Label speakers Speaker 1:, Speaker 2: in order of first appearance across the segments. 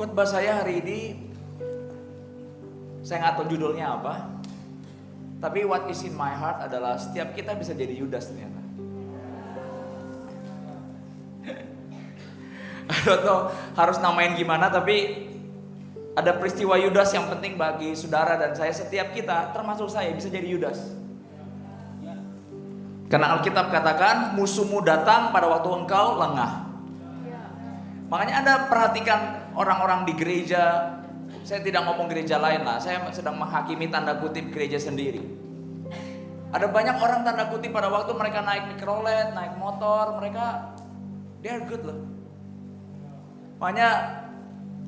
Speaker 1: Khotbah saya hari ini, saya nggak tahu judulnya apa, tapi what is in my heart adalah setiap kita bisa jadi Yudas ternyata. I don't know harus namain gimana, tapi ada peristiwa Yudas yang penting bagi saudara dan saya. Setiap kita, termasuk saya, bisa jadi Yudas. Karena Alkitab katakan musuhmu datang pada waktu engkau lengah. Makanya Anda perhatikan orang-orang di gereja. Saya tidak ngomong gereja lain lah, saya sedang menghakimi tanda kutip gereja sendiri. Ada banyak orang tanda kutip pada waktu mereka naik mikrolet, naik motor, mereka they are good loh. Makanya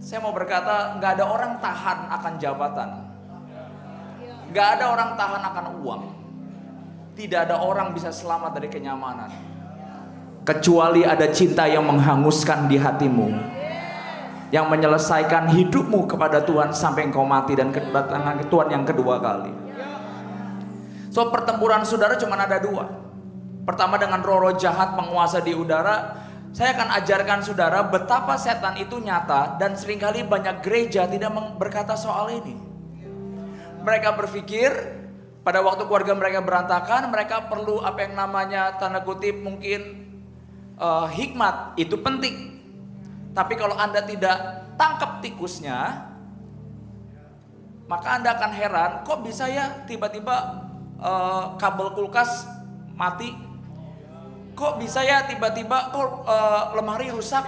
Speaker 1: saya mau berkata, gak ada orang tahan akan jabatan, gak ada orang tahan akan uang, tidak ada orang bisa selamat dari kenyamanan kecuali ada cinta yang menghanguskan di hatimu, yang menyelesaikan hidupmu kepada Tuhan sampai engkau mati dan kedatangan Tuhan yang kedua kali. So pertempuran saudara cuma ada dua. Pertama dengan roh-roh jahat penguasa di udara. Saya akan ajarkan saudara betapa setan itu nyata dan seringkali banyak gereja tidak berkata soal ini. Mereka berpikir pada waktu keluarga mereka berantakan, mereka perlu apa yang namanya tanda kutip mungkin hikmat, itu penting. Tapi kalau Anda tidak tangkap tikusnya, maka Anda akan heran, kok bisa ya tiba-tiba kabel kulkas mati? Kok bisa ya tiba-tiba lemari rusak?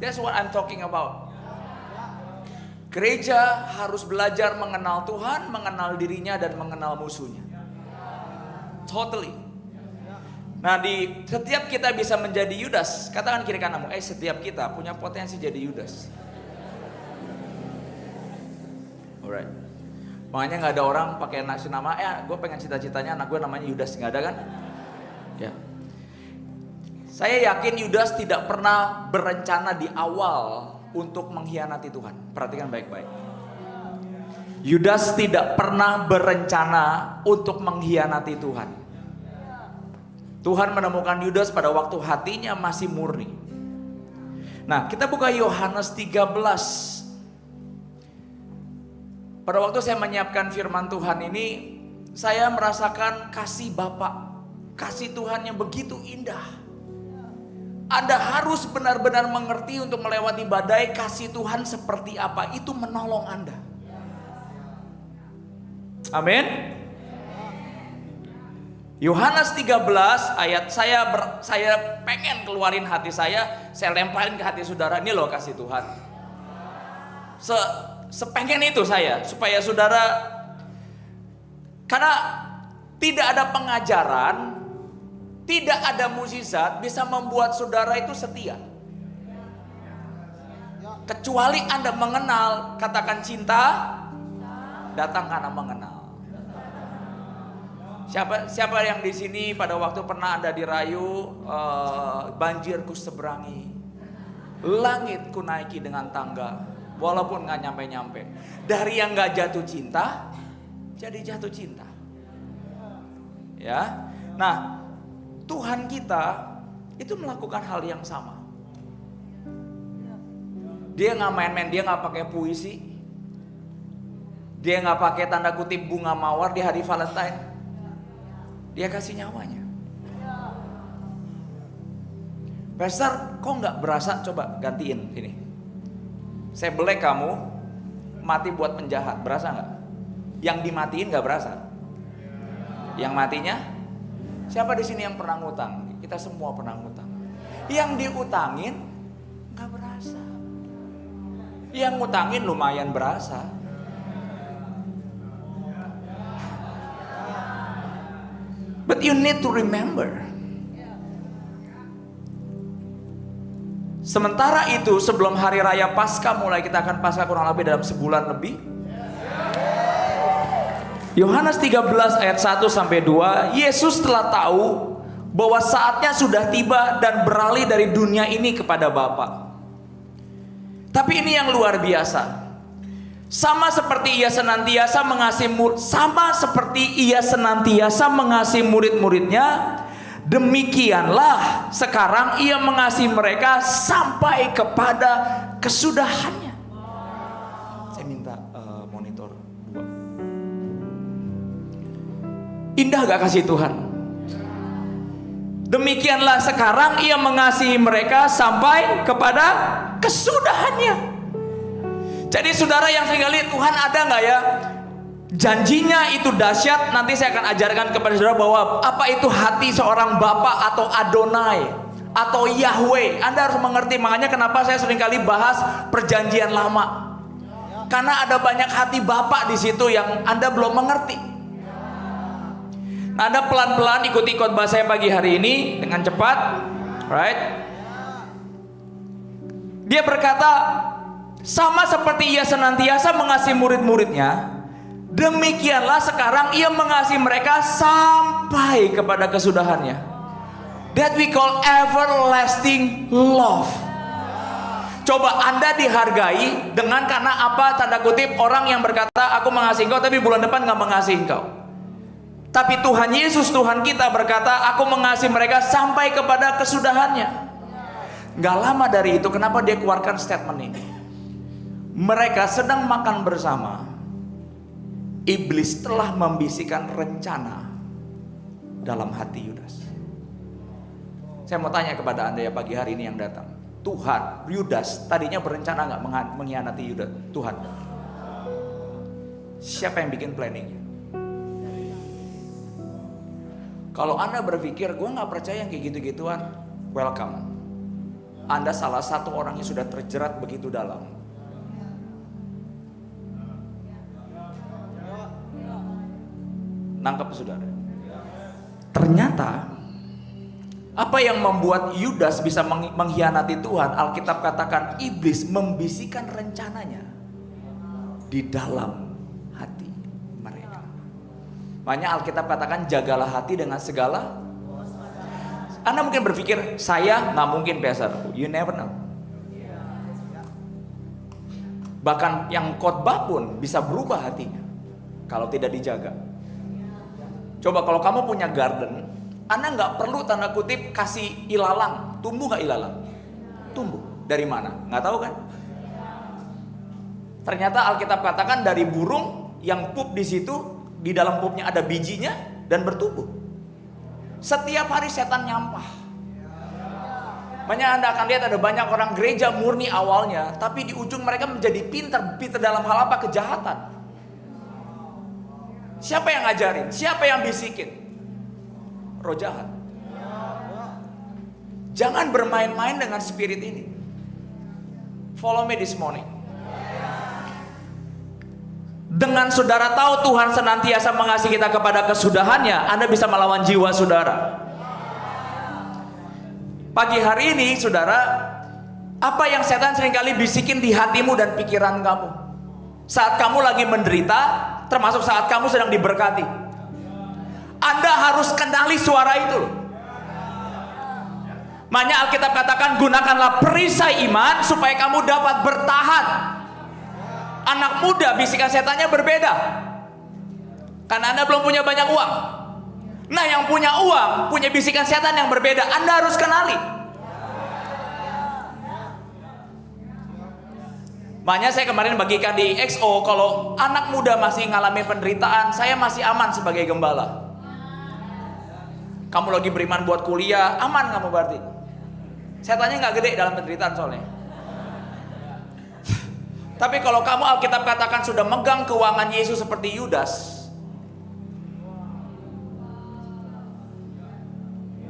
Speaker 1: That's what I'm talking about. Gereja harus belajar mengenal Tuhan, mengenal dirinya dan mengenal musuhnya. Totally. Nah, di setiap kita bisa menjadi Yudas. Katakan kiri kananmu, setiap kita punya potensi jadi Yudas. Alright. Makanya nggak ada orang pakai nama, gue pengen cita-citanya anak gue namanya Yudas, nggak ada kan? Ya. Saya yakin Yudas tidak pernah berencana di awal untuk mengkhianati Tuhan. Perhatikan baik-baik. Yudas tidak pernah berencana untuk mengkhianati Tuhan. Tuhan menemukan Yudas pada waktu hatinya masih murni. Nah, kita buka Yohanes 13. Pada waktu saya menyiapkan firman Tuhan ini, saya merasakan kasih Bapa. Kasih Tuhan yang begitu indah. Anda harus benar-benar mengerti untuk melewati badai. Kasih Tuhan seperti apa, itu menolong Anda. Amin. Yohanes 13 ayat saya pengen keluarin hati saya lemparin ke hati saudara. Ini loh kasih Tuhan. Sepengen itu saya supaya saudara, karena tidak ada pengajaran, tidak ada mukjizat bisa membuat saudara itu setia. Kecuali Anda mengenal, katakan cinta datang karena mengenal. Siapa yang di sini pada waktu pernah Anda dirayu, banjir ku seberangi, langit ku naiki dengan tangga, walaupun nggak nyampe-nyampe. Dari yang nggak jatuh cinta, jadi jatuh cinta. Ya, nah Tuhan kita itu melakukan hal yang sama. Dia nggak main-main, dia nggak pakai puisi, dia nggak pakai tanda kutip bunga mawar di hari Valentine. Dia kasih nyawanya. Pastor, kok nggak berasa? Coba gantiin ini. Saya belek kamu, mati buat penjahat, berasa nggak? Yang dimatiin nggak berasa. Yang matinya? Siapa di sini yang pernah ngutang? Kita semua pernah ngutang. Yang diutangin nggak berasa. Yang ngutangin lumayan berasa. But you need to remember. Sementara itu sebelum hari raya Paskah mulai, kita akan Paskah kurang lebih dalam sebulan lebih. Yohanes 13 ayat 1 sampai 2, Yesus telah tahu bahwa saatnya sudah tiba dan beralih dari dunia ini kepada Bapa. Tapi ini yang luar biasa. Sama seperti ia senantiasa mengasihi murid-muridnya, demikianlah sekarang ia mengasihi mereka sampai kepada kesudahannya. Saya minta monitor 2. Indah gak kasih Tuhan? Demikianlah sekarang ia mengasihi mereka sampai kepada kesudahannya. Jadi saudara yang saya lihat, Tuhan ada gak ya janjinya itu dahsyat. Nanti saya akan ajarkan kepada saudara bahwa apa itu hati seorang Bapa atau Adonai atau Yahweh. Anda harus mengerti. Makanya kenapa saya seringkali bahas perjanjian lama, karena ada banyak hati Bapa di situ yang Anda belum mengerti. Nah, Anda pelan-pelan ikuti khotbah saya pagi hari ini dengan cepat, right? Dia berkata, sama seperti ia senantiasa mengasihi murid-muridnya, demikianlah sekarang ia mengasihi mereka sampai kepada kesudahannya. That we call everlasting love. Coba Anda dihargai dengan karena apa, tanda kutip, orang yang berkata aku mengasihi engkau tapi bulan depan gak mengasihi engkau. Tapi Tuhan Yesus, Tuhan kita berkata, aku mengasihi mereka sampai kepada kesudahannya. Gak lama dari itu, kenapa dia keluarkan statement ini? Mereka sedang makan bersama, iblis telah membisikkan rencana dalam hati Yudas. Saya mau tanya kepada Anda ya pagi hari ini yang datang, Tuhan, Yudas tadinya berencana gak mengkhianati Yudas? Tuhan, siapa yang bikin planningnya? Kalau Anda berpikir, gue gak percaya yang kayak gitu-gituan, welcome. Anda salah satu orang yang sudah terjerat begitu dalam. Nangkep saudara? Ternyata, apa yang membuat Yudas bisa mengkhianati Tuhan? Alkitab katakan, iblis membisikkan rencananya di dalam hati mereka. Makanya Alkitab katakan jagalah hati dengan segala. Anda mungkin berpikir saya nggak mungkin Pastor. You never know. Bahkan yang khotbah pun bisa berubah hatinya kalau tidak dijaga. Coba kalau kamu punya garden, Anda nggak perlu tanda kutip kasih ilalang. Tumbuh nggak ilalang? Tumbuh. Dari mana? Nggak tahu kan? Ternyata Alkitab katakan dari burung yang pup di situ. Di dalam pupnya ada bijinya dan bertumbuh. Setiap hari setan nyampah. Makanya Anda akan lihat ada banyak orang gereja murni awalnya, tapi di ujung mereka menjadi pintar dalam hal apa? Kejahatan. Siapa yang ngajarin? Siapa yang bisikin? Roh jahat. Jangan bermain-main dengan spirit ini. Follow me this morning. Dengan saudara tahu Tuhan senantiasa mengasihi kita kepada kesudahannya, Anda bisa melawan jiwa saudara. Pagi hari ini saudara, apa yang setan seringkali bisikin di hatimu dan pikiran kamu saat kamu lagi menderita, termasuk saat kamu sedang diberkati, Anda harus kenali suara itu. Makanya Alkitab katakan, gunakanlah perisai iman supaya kamu dapat bertahan. Anak muda bisikan setannya berbeda, karena Anda belum punya banyak uang. Nah, yang punya uang punya bisikan setan yang berbeda. Anda harus kenali. Makanya saya kemarin bagikan di XO, kalau anak muda masih ngalami penderitaan, saya masih aman sebagai gembala. Kamu lagi beriman buat kuliah, aman kamu berarti. Setannya nggak gede dalam penderitaan soalnya. Tapi kalau kamu Alkitab katakan sudah megang keuangan Yesus seperti Yudas,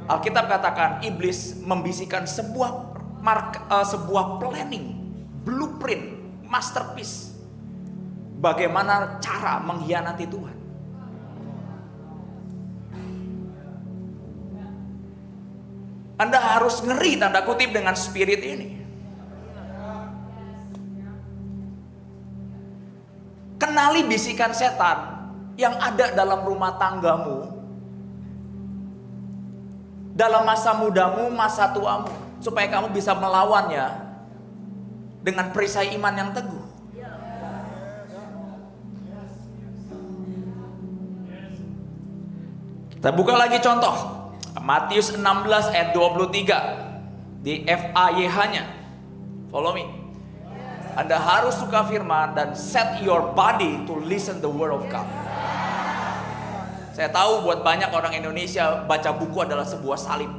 Speaker 1: Alkitab katakan iblis membisikkan sebuah planning, blueprint, masterpiece, bagaimana cara mengkhianati Tuhan. Anda harus ngeri tanda kutip dengan spirit ini. Kenali bisikan setan yang ada dalam rumah tanggamu, dalam masa mudamu, masa tuamu, supaya kamu bisa melawannya dengan perisai iman yang teguh. Kita buka lagi contoh Matius 16 ayat 23 di FAYH-nya. Follow me. Anda harus suka firman dan set your body to listen the word of God. Saya tahu buat banyak orang Indonesia baca buku adalah sebuah salib.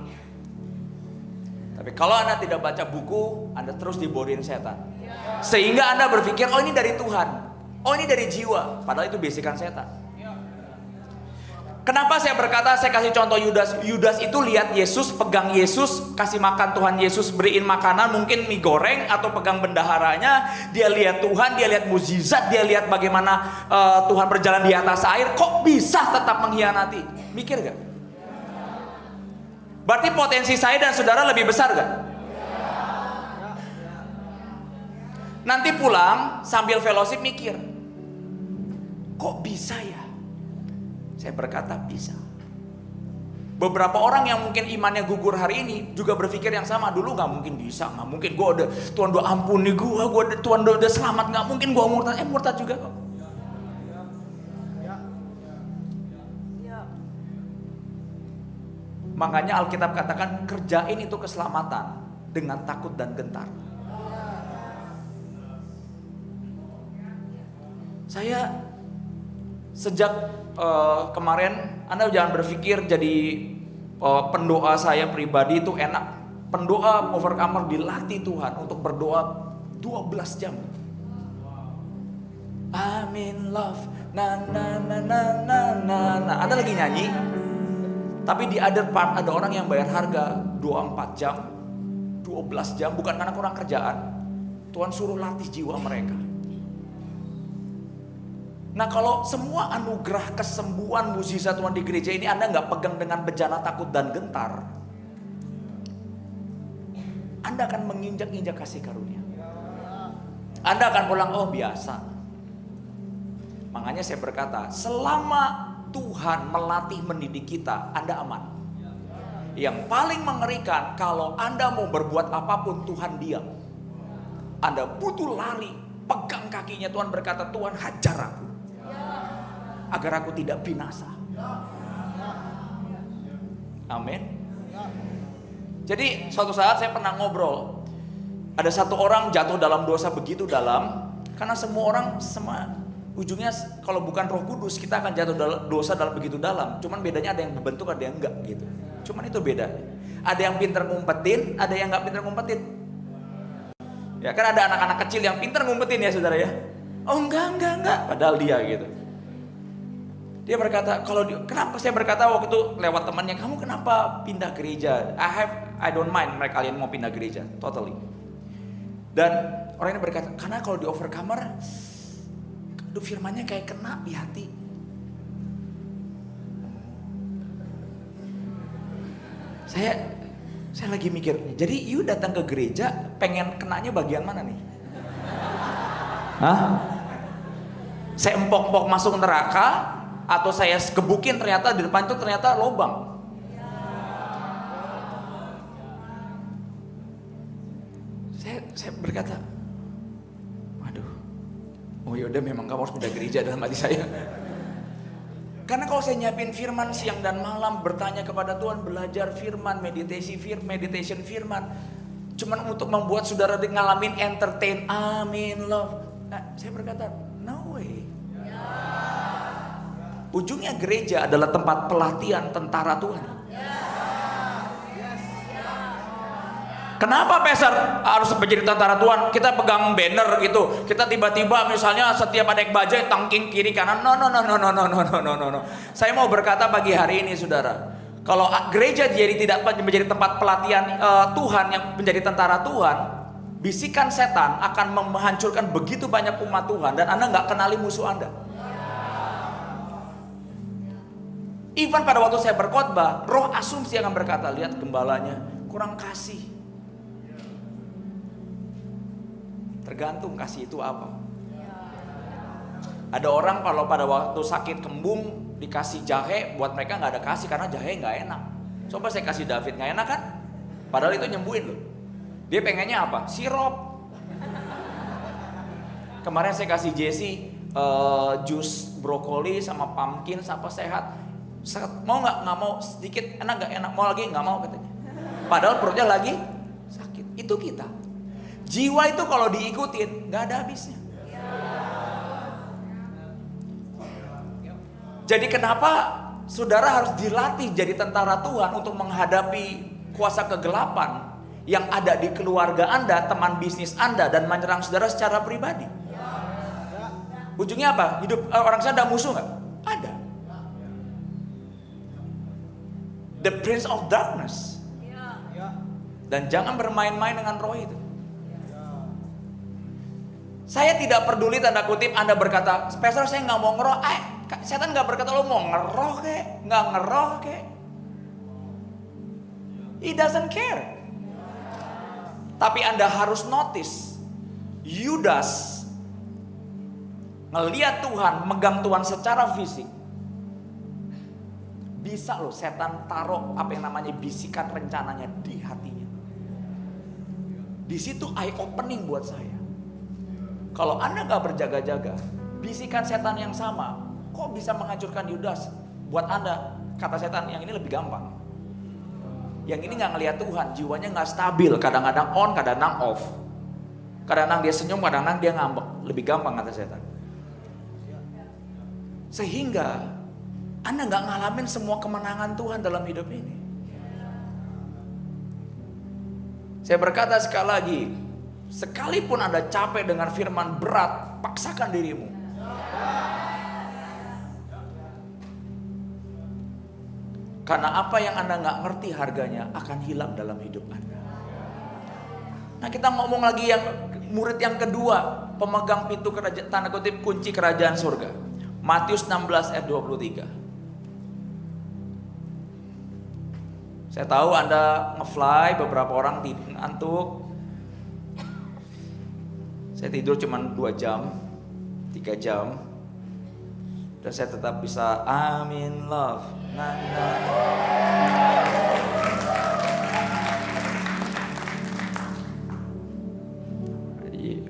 Speaker 1: Tapi kalau Anda tidak baca buku, Anda terus dibodohin setan. Sehingga Anda berpikir, oh ini dari Tuhan, oh ini dari jiwa. Padahal itu bisikan setan. Kenapa saya berkata, saya kasih contoh Yudas. Yudas itu lihat Yesus, pegang Yesus, kasih makan Tuhan Yesus, beriin makanan, mungkin mie goreng atau pegang bendaharanya. Dia lihat Tuhan, dia lihat mukjizat, dia lihat bagaimana Tuhan berjalan di atas air. Kok bisa tetap mengkhianati? Mikir gak? Berarti potensi saya dan saudara lebih besar gak? Nanti pulang sambil fellowship mikir, kok bisa ya? Saya berkata bisa. Beberapa orang yang mungkin imannya gugur hari ini juga berpikir yang sama. Dulu nggak mungkin bisa, nggak mungkin gue udah Tuhan doa ampuni gue Tuhan udah selamat, nggak mungkin gue murtad. Murtad juga kok. Makanya Alkitab katakan kerjain itu keselamatan dengan takut dan gentar. Saya sejak kemarin, Anda jangan berpikir jadi pendoa saya pribadi itu enak. Pendoa overcomer dilatih Tuhan untuk berdoa 12 jam. Amin love, na na na na na na na. Anda lagi nyanyi, tapi di other part ada orang yang bayar harga 24 jam, 12 jam, bukan karena kurang kerjaan. Tuhan suruh latih jiwa mereka. Nah kalau semua anugerah kesembuhan mukjizat Tuhan di gereja ini Anda nggak pegang dengan bejana takut dan gentar, Anda akan menginjak-injak kasih karunia. Anda akan pulang, oh biasa. Makanya saya berkata, selama Tuhan melatih mendidik kita, Anda aman. Yang paling mengerikan kalau Anda mau berbuat apapun Tuhan diam. Anda butuh lari, pegang kakinya. Tuhan berkata, Tuhan hajar aku agar aku tidak binasa. Amin. Jadi suatu saat saya pernah ngobrol, ada satu orang jatuh dalam dosa begitu dalam, karena semua orang ujungnya kalau bukan Roh Kudus kita akan jatuh dosa dalam begitu dalam. Cuman bedanya ada yang berbentuk, ada yang enggak gitu. Cuman itu bedanya. Ada yang pintar ngumpetin, ada yang enggak pintar ngumpetin. Ya kan ada anak-anak kecil yang pintar ngumpetin ya saudara ya. Oh enggak, padahal dia gitu. Dia berkata, kenapa saya berkata waktu itu lewat temannya, kamu kenapa pindah gereja? I don't mind mereka kalian mau pindah gereja, totally. Dan orang ini berkata, karena kalau di overcomer, firmannya kayak kena di hati. Saya lagi mikir, jadi you datang ke gereja pengen kenanya bagian mana nih? Hah? Saya empok-empok masuk neraka? Atau saya kebukin ternyata di depan itu ternyata lubang. Saya berkata, waduh, oh yaudah memang kamu harus pindah gereja dalam hati saya. Karena kalau saya nyiapin firman siang dan malam, bertanya kepada Tuhan, belajar firman, meditation firman, cuman untuk membuat saudara ngalamin entertain, amin love. Nah, saya berkata, no way. Ujungnya gereja adalah tempat pelatihan tentara Tuhan. Kenapa pastor harus menjadi tentara Tuhan? Kita pegang banner gitu. Kita tiba-tiba misalnya setiap ada bajai tangking kiri kanan. No. Saya mau berkata pagi hari ini saudara, kalau gereja jadi tidak menjadi tempat pelatihan Tuhan yang menjadi tentara Tuhan, bisikan setan akan menghancurkan begitu banyak umat Tuhan dan Anda nggak kenali musuh Anda. Even pada waktu saya berkhotbah, roh asumsi akan berkata, lihat gembalanya kurang kasih. Tergantung kasih itu apa. Ada orang kalau pada waktu sakit kembung dikasih jahe, buat mereka nggak ada kasih karena jahe nggak enak. Coba saya kasih David, nggak enak kan? Padahal itu nyembuhin loh. Dia pengennya apa? Sirup. Kemarin saya kasih Jesse jus brokoli sama pumpkin apa sehat. Mau nggak mau, sedikit enak nggak enak, mau lagi nggak mau katanya. Padahal perutnya lagi sakit. Itu kita. Jiwa itu kalau diikutin nggak ada habisnya. Jadi kenapa saudara harus dilatih jadi tentara Tuhan untuk menghadapi kuasa kegelapan yang ada di keluarga Anda, teman bisnis Anda, dan menyerang saudara secara pribadi. Ujungnya apa? Hidup orang sana ada musuh nggak? Ada. The Prince of Darkness. Dan jangan bermain-main dengan roh itu. Saya tidak peduli tanda kutip Anda berkata, Pastor saya nggak mau ngeroh. Setan nggak berkata lo mau ngeroh kek, nggak ngeroh kek. He doesn't care. Tapi Anda harus notice, Yudas ngelihat Tuhan, megang Tuhan secara fisik. Bisa loh setan taruh apa yang namanya bisikan rencananya di hatinya. Di situ eye opening buat saya. Kalau Anda nggak berjaga-jaga, bisikan setan yang sama, kok bisa menghancurkan Yudas? Buat Anda, kata setan yang ini lebih gampang. Yang ini nggak ngelihat Tuhan, jiwanya nggak stabil, kadang-kadang on, kadang-kadang off. Kadang-kadang dia senyum, kadang-kadang dia ngambek. Lebih gampang kata setan. Sehingga Anda nggak ngalamin semua kemenangan Tuhan dalam hidup ini. Saya berkata sekali lagi, sekalipun Anda capek dengan firman berat, paksakan dirimu. Karena apa yang Anda nggak ngerti harganya akan hilang dalam hidup Anda. Nah, kita ngomong lagi yang murid yang kedua, pemegang pintu kerajaan, tanda kutip kunci kerajaan surga. Matius 16 ayat 23. Saya tahu Anda nge-fly, beberapa orang ngantuk. Saya tidur cuma 2 jam, 3 jam. Dan saya tetap bisa I'm in love.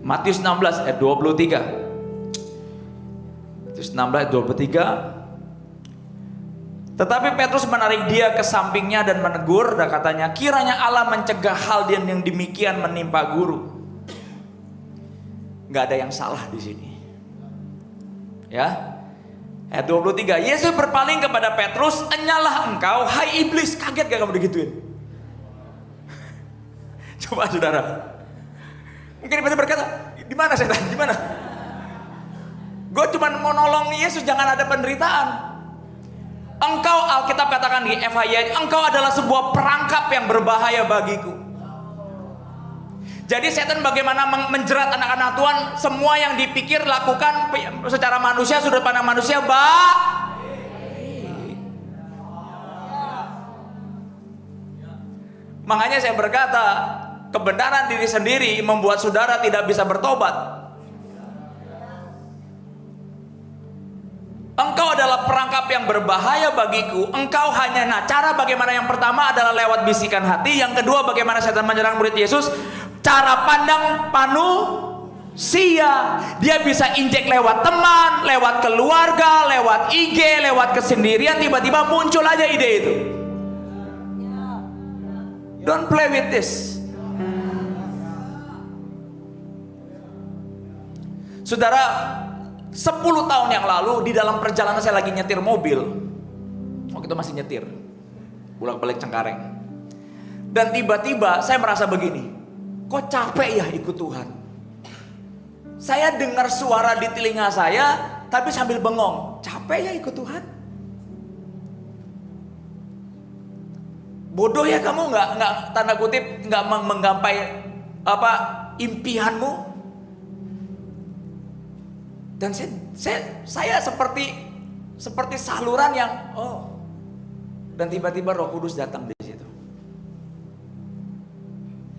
Speaker 1: Matius 16 ayat 23. Matius 16 ayat 23. Tetapi Petrus menarik dia ke sampingnya dan menegur, dan katanya, kiranya Allah mencegah hal yang demikian menimpa guru. Gak ada yang salah di sini. Ya. Ayat 23, Yesus berpaling kepada Petrus, enyalah engkau, hai iblis. Kaget gak kamu digituin? Coba saudara. Mungkin Petrus berkata, di mana setan? Di mana? Gue cuma mau nolong Yesus, jangan ada penderitaan. Engkau, Alkitab katakan di FHY, engkau adalah sebuah perangkap yang berbahaya bagiku. Jadi setan bagaimana menjerat anak-anak Tuhan, semua yang dipikir lakukan secara manusia, sudut pandang manusia, Makanya saya berkata, kebenaran diri sendiri membuat saudara tidak bisa bertobat. Engkau adalah perangkap yang berbahaya bagiku. Engkau hanya, cara bagaimana yang pertama adalah lewat bisikan hati. Yang kedua bagaimana setan menyerang murid Yesus, cara pandang manusia. Dia bisa injek lewat teman, lewat keluarga, lewat IG, lewat kesendirian. Tiba-tiba muncul aja ide itu. Don't play with this. Saudara, 10 tahun yang lalu di dalam perjalanan saya lagi nyetir mobil. Waktu itu masih nyetir, bolak-balik Cengkareng. Dan tiba-tiba saya merasa begini, kok capek ya ikut Tuhan. Saya dengar suara di telinga saya, tapi sambil bengong, capek ya ikut Tuhan. Bodoh ya kamu, nggak tanda kutip nggak menggapai impianmu. Dan saya seperti saluran yang dan tiba-tiba Roh Kudus datang di situ.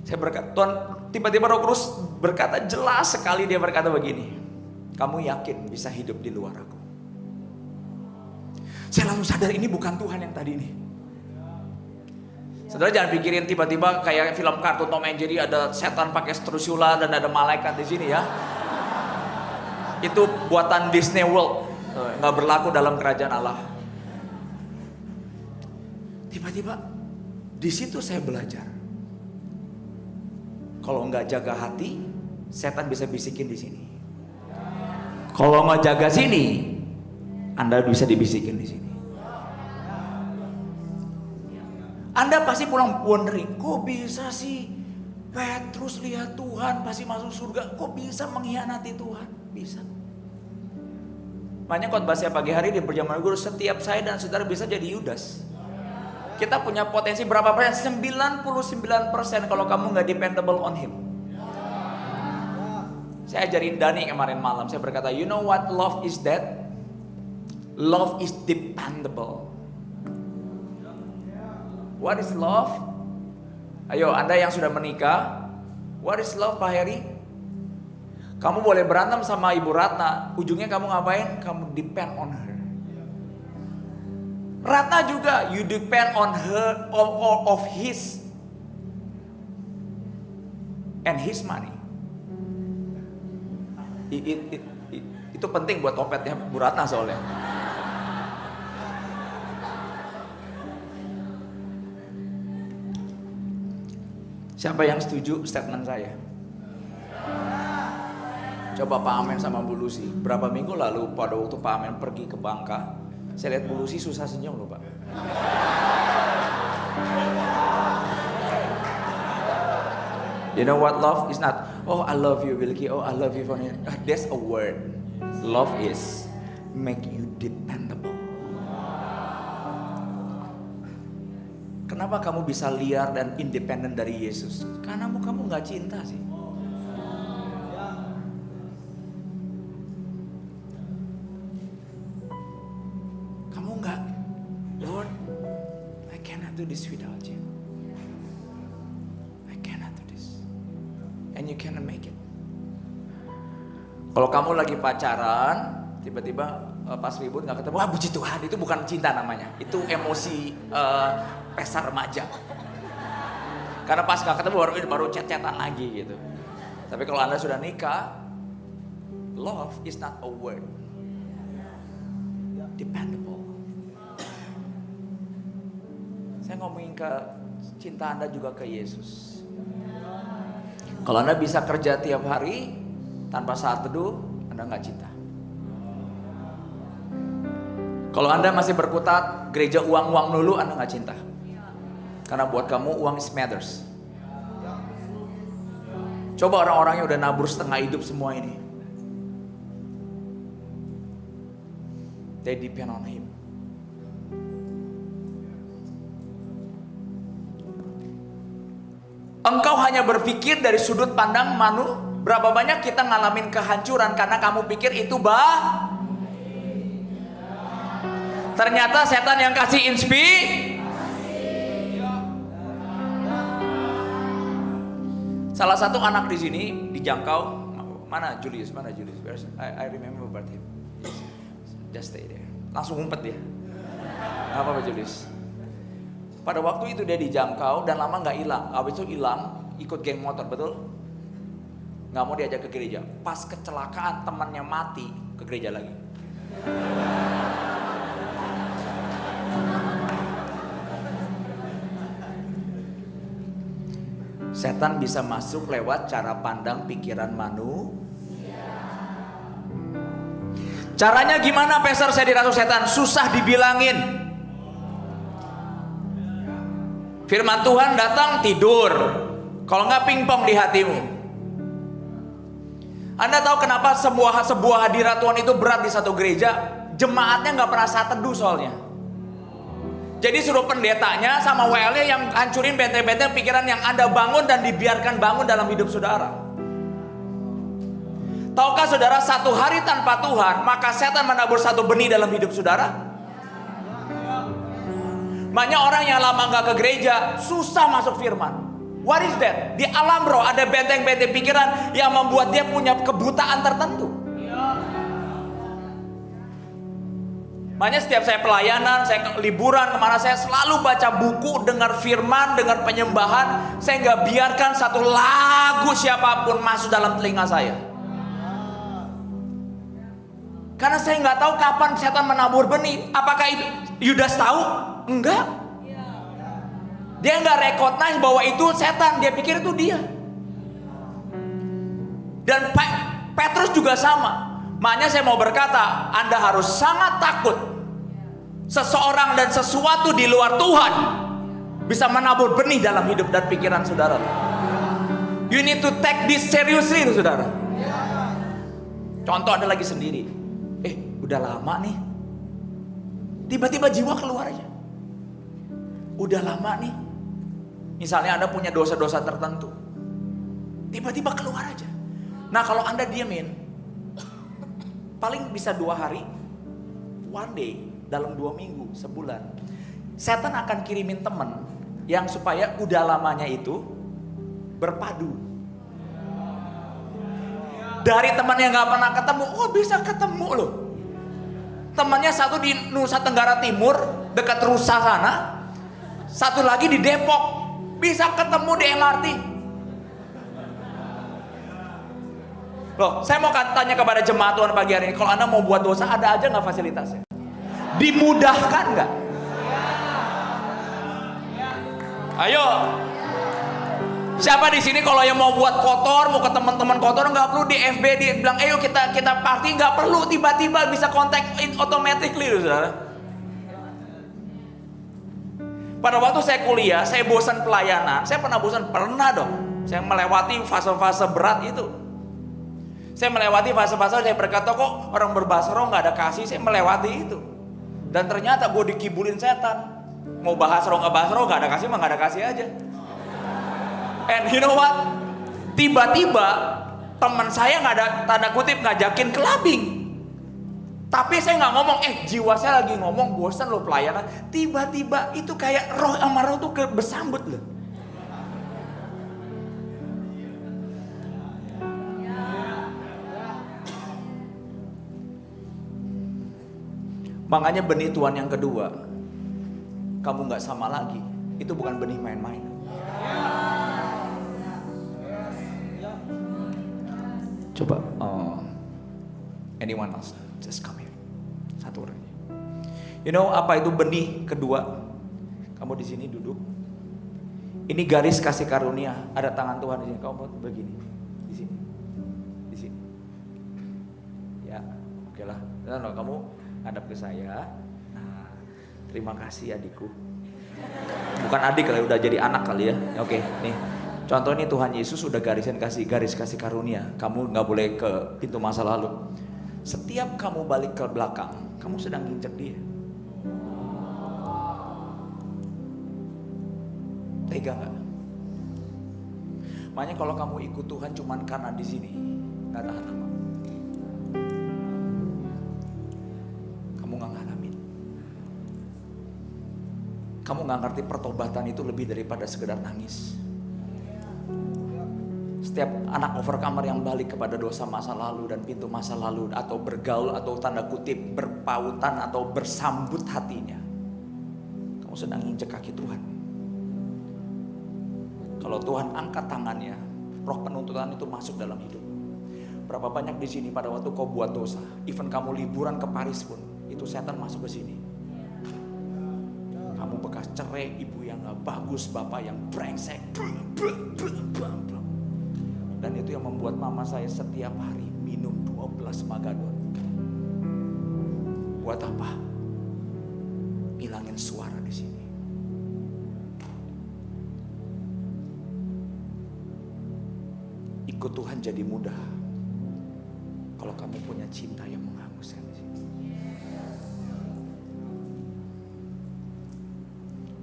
Speaker 1: Saya berkata, Tuhan, tiba-tiba Roh Kudus berkata jelas sekali, dia berkata begini, kamu yakin bisa hidup di luar aku? Saya langsung sadar ini bukan Tuhan yang tadi ini. Saudara jangan pikirin tiba-tiba kayak film kartun Tom and Jerry ada setan pakai strusula dan ada malaikat di sini ya. Itu buatan Disney World, nggak berlaku dalam kerajaan Allah. Tiba-tiba di situ saya belajar, Kalau nggak jaga hati, setan bisa bisikin di sini. Kalau nggak jaga sini, Anda bisa dibisikin di sini. Anda pasti pulang wondering, kok bisa sih Petrus lihat Tuhan pasti masuk surga, kok bisa mengkhianati Tuhan? Bisa. Makanya khotbah saya pagi hari di perjamuan guru, setiap saya dan saudara bisa jadi Yudas. Kita punya potensi berapa persen? 99% kalau kamu nggak dependable on him. Saya ajarin Dani kemarin malam, saya berkata, you know what love is that? Love is dependable. What is love? Ayo, Anda yang sudah menikah, what is love, Pak Heri? Kamu boleh berantem sama Ibu Ratna, ujungnya kamu ngapain? Kamu depend on her. Ratna juga, you depend on her, of his and his money. Itu penting buat topetnya Bu Ratna soalnya. Siapa yang setuju statement saya? Coba Pak Amen sama Bu Lucy. Berapa minggu lalu pada waktu Pak Amen pergi ke Bangka, saya lihat Bu Lucy susah senyum loh Pak. You know what love is not? Oh I love you Wilkie, oh I love you Fonny. That's a word. Love is make you dependable. Kenapa kamu bisa liar dan independen dari Yesus? Karena kamu gak cinta sih. Kamu gak, Lord, I cannot do this without you. I cannot do this. And you cannot make it. Kalau kamu lagi pacaran, tiba-tiba pas ribut gak ketemu, wah puji Tuhan, itu bukan cinta namanya. Itu emosi pesta remaja. Karena pas gak ketemu baru chat-chatan lagi gitu. Tapi kalau Anda sudah nikah, love is not a word. Dependable. Saya ngomongin ke cinta Anda juga ke Yesus. Kalau Anda bisa kerja tiap hari tanpa saat teduh, Anda gak cinta. Kalau Anda masih berkutat gereja uang-uang dulu, Anda gak cinta. Karena buat kamu uang is matters. Coba orang-orang yang udah nabur setengah hidup semua ini, they depend on him. Engkau hanya berpikir dari sudut pandang manusia. Berapa banyak kita ngalamin kehancuran karena kamu pikir itu ternyata setan yang kasih inspirasi. Salah satu anak di sini dijangkau, mana Julius? I remember about him. Just stay there. Langsung ngumpet dia. Apa Julius? Pada waktu itu dia dijangkau dan lama nggak hilang. Habis itu hilang, ikut geng motor, betul? Nggak mau diajak ke gereja. Pas kecelakaan temannya mati, ke gereja lagi. Setan bisa masuk lewat cara pandang pikiran manusia. Caranya gimana Pastor saya dirasuki setan? Susah dibilangin. Firman Tuhan datang tidur. Kalau nggak pingpong di hatimu. Anda tahu kenapa sebuah hadirat Tuhan itu berat di satu gereja? Jemaatnya nggak pernah saat teduh soalnya. Jadi suruh pendetanya sama WL-nya yang hancurin benteng-benteng pikiran yang Anda bangun dan dibiarkan bangun dalam hidup saudara. Tahukah saudara, satu hari tanpa Tuhan, maka setan menabur satu benih dalam hidup saudara? Banyak orang yang lama gak ke gereja, susah masuk firman. What is that? Di alam roh ada benteng-benteng pikiran yang membuat dia punya kebutaan tertentu. Makanya setiap saya pelayanan, saya liburan kemana, saya selalu baca buku, dengar firman, dengar penyembahan. Saya nggak biarkan satu lagu siapapun masuk dalam telinga saya. Karena saya nggak tahu kapan setan menabur benih. Apakah itu Yudas tahu? Enggak. Dia nggak recognize bahwa itu setan. Dia pikir itu dia. Dan Petrus juga sama. Makanya saya mau berkata, Anda harus sangat takut seseorang dan sesuatu di luar Tuhan bisa menabur benih dalam hidup dan pikiran saudara. You need to take this seriously, saudara. Contoh, Anda lagi sendiri. Udah lama nih. Tiba-tiba jiwa keluar aja. Udah lama nih. Misalnya Anda punya dosa-dosa tertentu. Tiba-tiba keluar aja. Nah, kalau Anda diemin, paling bisa 2 hari, one day, dalam 2 minggu, sebulan, setan akan kirimin teman yang supaya udah lamanya itu berpadu. Dari teman yang gak pernah ketemu, bisa ketemu loh. Temannya satu di Nusa Tenggara Timur, dekat Rusa sana. Satu lagi di Depok. Bisa ketemu di MRT. Loh, saya mau tanya kepada jemaat Tuhan pagi hari ini. Kalau Anda mau buat dosa, ada aja gak fasilitasnya? Dimudahkan gak? Ayo. Siapa di sini kalau yang mau buat kotor, mau ke teman-teman kotor, nggak perlu di FB dia bilang, ayo kita party, nggak perlu, tiba-tiba bisa kontak automatically, saudara. Pada waktu saya kuliah, saya bosan pelayanan, saya pernah dong. Saya melewati fase-fase berat itu. Saya melewati fase-fase, saya berkata kok orang berbahasa roh nggak ada kasih, saya melewati itu. Dan ternyata gue dikibulin setan. Mau bahas roh nggak bahas roh, nggak ada kasih mah nggak ada kasih aja. And you know what? Tiba-tiba teman saya nggak ada tanda kutip ngajakin kelabing. Tapi saya nggak ngomong, jiwa saya lagi ngomong bosan loh pelayanan. Tiba-tiba itu kayak roh sama roh tuh bersambut loh. Makanya benih Tuhan yang kedua, kamu nggak sama lagi. Itu bukan benih main-main. Coba, anyone else, just come here. Satu orang. You know apa itu benih kedua? Kamu di sini duduk. Ini garis kasih karunia. Ada tangan Tuhan di sini. Kamu mau begini, di sini. Ya, oke lah. Nah, kamu hadap ke saya. Nah, terima kasih adikku. Bukan adik kali, udah jadi anak kali ya. Oke, nih. Contoh ini Tuhan Yesus udah garis kasih karunia. Kamu gak boleh ke pintu masa lalu. Setiap kamu balik ke belakang, kamu sedang nginjek dia. Tega gak? Makanya kalau kamu ikut Tuhan cuman karena di sini, gak tahan lama. Kamu gak ngalamin. Kamu gak ngerti pertobatan itu lebih daripada sekedar nangis. Setiap anak overcomer yang balik kepada dosa masa lalu dan pintu masa lalu, atau bergaul atau tanda kutip berpautan atau bersambut hatinya, kamu sedang injek kaki Tuhan. Kalau Tuhan angkat tangannya, roh penuntutan itu masuk dalam hidup. Berapa banyak di sini pada waktu kau buat dosa, even kamu liburan ke Paris pun, itu setan masuk ke sini. Kamu bekas cerai, ibu yang gak bagus, bapak yang brengsek. Dan itu yang membuat mama saya setiap hari minum 12 Magadon. Buat apa? Hilangin suara di sini. Ikut Tuhan jadi mudah kalau kamu punya cinta yang menghanguskan di sini.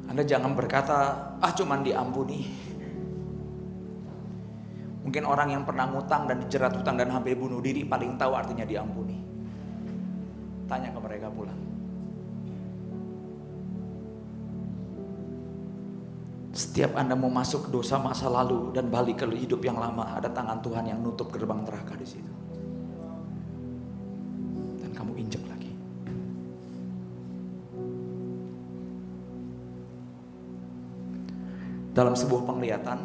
Speaker 1: Anda jangan berkata, cuman diampuni. Mungkin orang yang pernah ngutang dan dijerat hutang dan hampir bunuh diri paling tahu artinya diampuni. Tanya ke mereka pulang. Setiap Anda mau masuk ke dosa masa lalu dan balik ke hidup yang lama, ada tangan Tuhan yang nutup gerbang neraka di situ. Dan kamu injek lagi. Dalam sebuah penglihatan,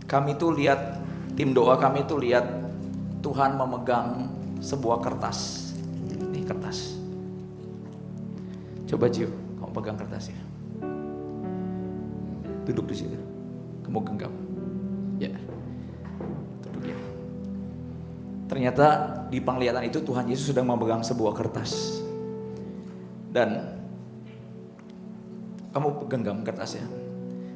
Speaker 1: kami tuh lihat, tim doa kami tuh lihat Tuhan memegang sebuah kertas. Ini kertas. Coba Gio, kamu pegang kertasnya. Duduk di situ. Kamu genggam. Ya. Duduk ya. Ternyata di penglihatan itu Tuhan Yesus sedang memegang sebuah kertas. Dan kamu genggam kertasnya.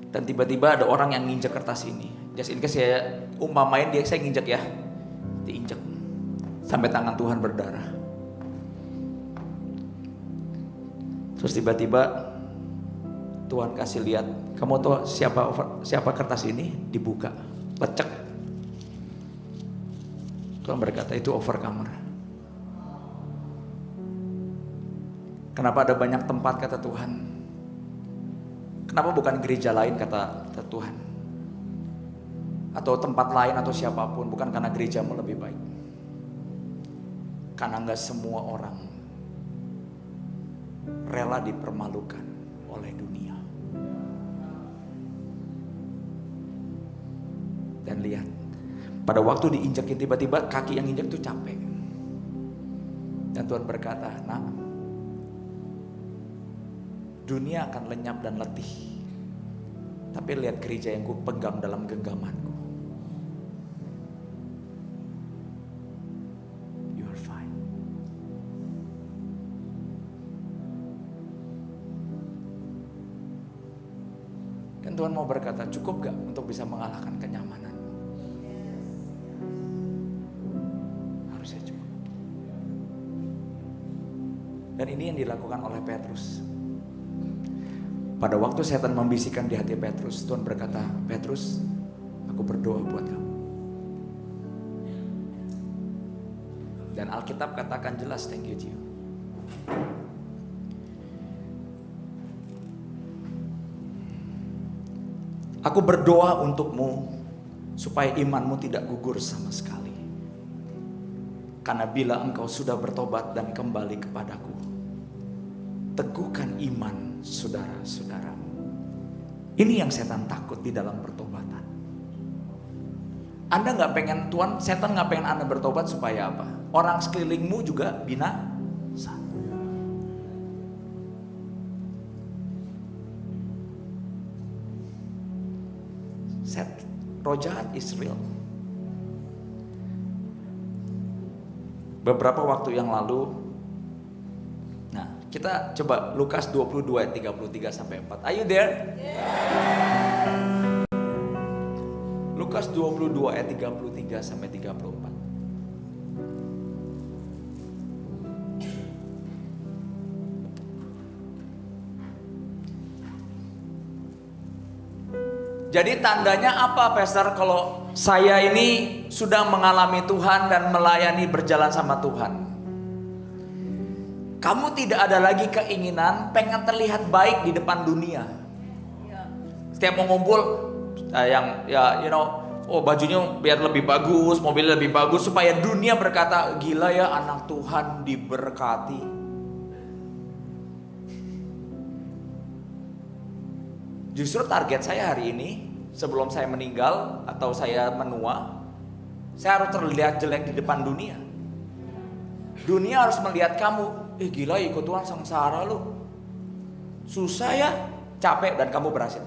Speaker 1: Dan tiba-tiba ada orang yang nginjek kertas ini. Just in case saya umpamain dia, saya nginjek ya. Diinjek. Sampai tangan Tuhan berdarah. Terus tiba-tiba Tuhan kasih lihat, kamu tahu siapa kertas ini? Dibuka, lecek. Tuhan berkata itu overcomer. Kenapa ada banyak tempat kata Tuhan? Kenapa bukan gereja lain kata Tuhan? Atau tempat lain atau siapapun, bukan karena gerejamu lebih baik. Karena enggak semua orang rela dipermalukan oleh dunia. Dan lihat, pada waktu diinjakin tiba-tiba kaki yang injak tuh capek. Dan Tuhan berkata, "Nah, dunia akan lenyap dan letih. Tapi lihat gereja yang ku pegang dalam genggamanku. You are fine." Dan Tuhan mau berkata, cukup gak untuk bisa mengalahkan kenyamanan? Harusnya cukup. Dan ini yang dilakukan oleh Petrus. Pada waktu setan membisikkan di hati Petrus, Tuhan berkata, "Petrus, aku berdoa buat kamu." Dan Alkitab katakan jelas, thank you Gio. Aku berdoa untukmu supaya imanmu tidak gugur sama sekali. Karena bila engkau sudah bertobat dan kembali kepadaku, teguhkan iman saudara-saudaramu. Ini yang setan takut di dalam pertobatan. Anda gak pengen Tuhan, setan gak pengen Anda bertobat supaya apa? Orang sekelilingmu juga binasa. Roh jahat is real. Beberapa waktu yang lalu, nah kita coba Lukas 22 ayat 33 sampai 4. Are you there? Yeah. Lukas 22 ayat 33 sampai 34. Jadi tandanya apa, Pastor, kalau saya ini sudah mengalami Tuhan dan melayani berjalan sama Tuhan? Kamu tidak ada lagi keinginan pengen terlihat baik di depan dunia. Setiap mau ngumpul, bajunya biar lebih bagus, mobilnya lebih bagus, supaya dunia berkata, gila ya anak Tuhan diberkati. Justru target saya hari ini, sebelum saya meninggal atau saya menua, saya harus terlihat jelek di depan dunia. Dunia harus melihat kamu, gila ikut Tuhan sengsara lu. Susah ya, capek, dan kamu berhasil.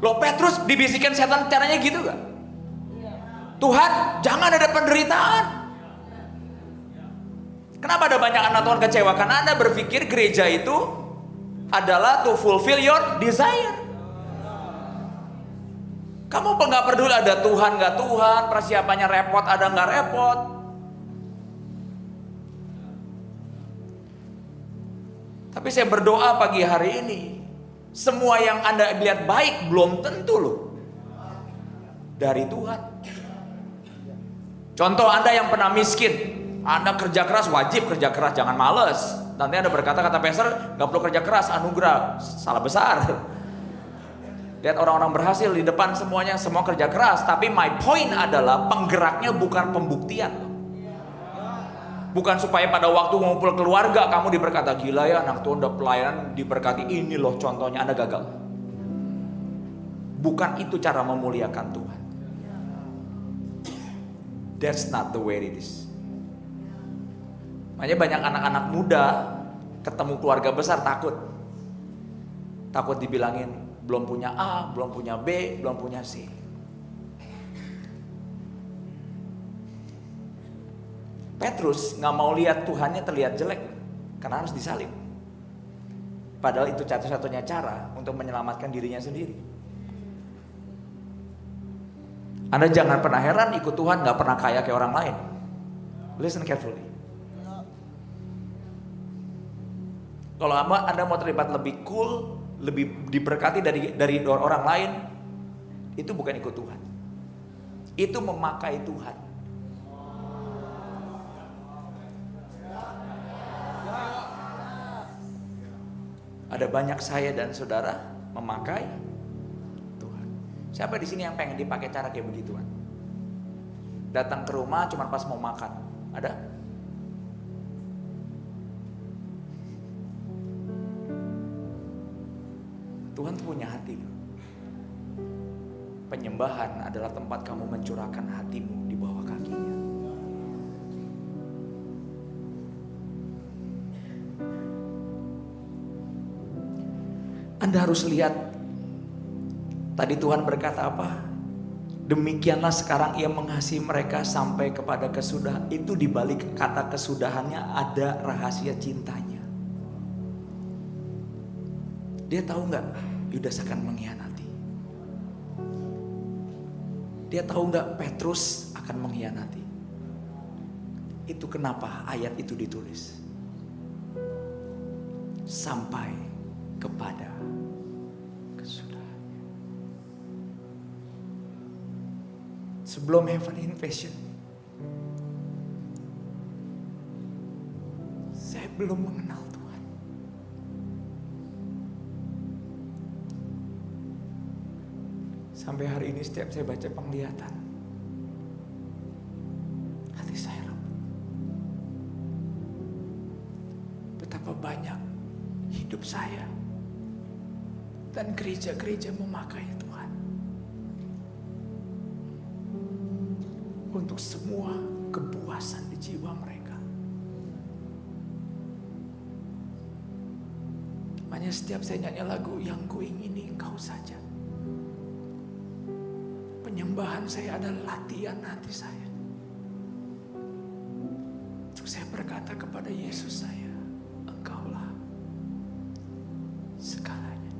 Speaker 1: Loh, Petrus dibisikkan setan caranya gitu gak? Tuhan, jangan ada penderitaan. Kenapa ada banyak anak Tuhan kecewa? Karena Anda berpikir gereja itu adalah to fulfill your desire. Kamu nggak peduli ada Tuhan nggak Tuhan, persiapannya repot ada nggak repot. Tapi saya berdoa pagi hari ini, semua yang Anda lihat baik belum tentu loh dari Tuhan. Contoh, Anda yang pernah miskin, Anda kerja keras, wajib kerja keras, jangan males. Nanti Anda berkata, kata Pastor, gak perlu kerja keras, anugerah. Salah besar. Lihat orang-orang berhasil di depan semuanya, semua kerja keras. Tapi my point adalah penggeraknya bukan pembuktian. Bukan supaya pada waktu ngumpul keluarga kamu diberkata, gila ya anak Tuhan udah pelayanan diberkati, ini loh contohnya, Anda gagal. Bukan itu cara memuliakan Tuhan. That's not the way it is. Makanya banyak anak-anak muda ketemu keluarga besar takut dibilangin belum punya A, belum punya B, belum punya C. Petrus nggak mau lihat Tuhannya terlihat jelek karena harus disalib. Padahal itu satu-satunya cara untuk menyelamatkan dirinya sendiri. Anda jangan pernah heran ikut Tuhan nggak pernah kaya kayak orang lain. Listen carefully. Kalau Anda mau terlibat lebih cool, lebih diberkati dari orang lain, itu bukan ikut Tuhan. Itu memakai Tuhan. Ada banyak saya dan saudara memakai Tuhan. Siapa di sini yang pengen dipakai cara kayak begituan? Datang ke rumah cuma pas mau makan. Ada? Tuhan tuh punya hati loh. Penyembahan adalah tempat kamu mencurahkan hatimu di bawah kakinya. Anda harus lihat. Tadi Tuhan berkata apa? Demikianlah sekarang ia mengasihi mereka sampai kepada kesudahan. Itu di balik kata kesudahannya ada rahasia cintanya. Dia tahu nggak Yudas akan mengkhianati. Dia tahu nggak Petrus akan mengkhianati. Itu kenapa ayat itu ditulis. Sampai kepada kesudahannya. Sebelum Heaven Invasion, saya belum mengenal Tuhan. Sampai hari ini setiap saya baca penglihatan, hati saya remuk. Betapa banyak hidup saya dan gereja-gereja memakai Tuhan untuk semua kepuasan di jiwa mereka. Makanya setiap saya nyanyi lagu yang kuingini engkau saja, penyembahan saya adalah latihan hati saya. Untuk saya berkata kepada Yesus saya, engkaulah segalanya.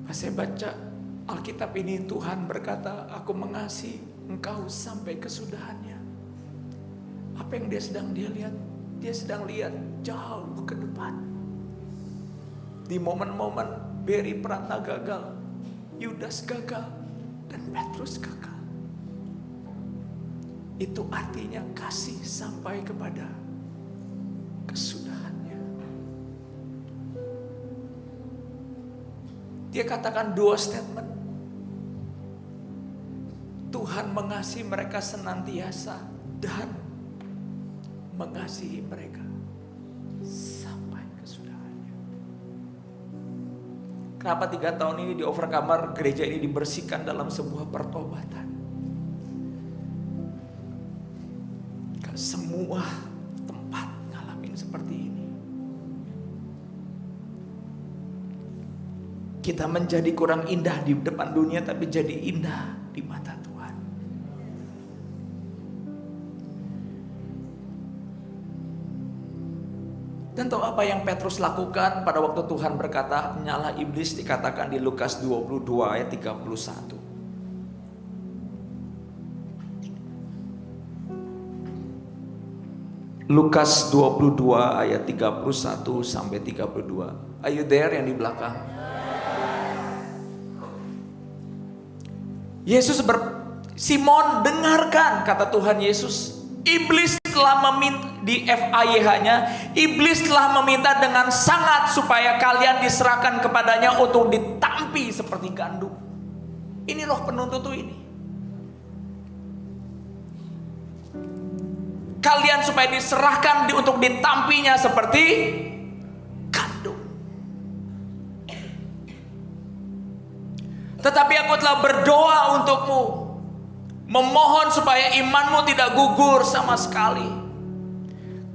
Speaker 1: Pas saya baca Alkitab ini, Tuhan berkata, aku mengasihi engkau sampai kesudahannya. Apa yang dia sedang lihat? Dia sedang lihat jauh ke depan. Di momen-momen Beri Pratna gagal, Yudas gagal, dan Petrus gagal. Itu artinya kasih sampai kepada kesudahannya. Dia katakan dua statement. Tuhan mengasihi mereka senantiasa dan mengasihi mereka sampai kesudahannya. Kenapa 3 tahun ini di Overcomer gereja ini dibersihkan dalam sebuah pertobatan? Gak semua tempat ngalamin seperti ini. Kita menjadi kurang indah di depan dunia, tapi jadi indah di mata Tuhan. Dan tahu apa yang Petrus lakukan pada waktu Tuhan berkata, nyala iblis, dikatakan di Lukas 22 ayat 31. Lukas 22 ayat 31 sampai 32. Are you there yang di belakang? Simon, dengarkan kata Tuhan Yesus. Iblis telah meminta, di FAYH-nya, iblis telah meminta dengan sangat supaya kalian diserahkan kepadanya untuk ditampi seperti gandum. Ini roh penuntut ini. Kalian supaya diserahkan untuk ditampinya seperti gandum. Tetapi aku telah berdoa untukmu, memohon supaya imanmu tidak gugur sama sekali.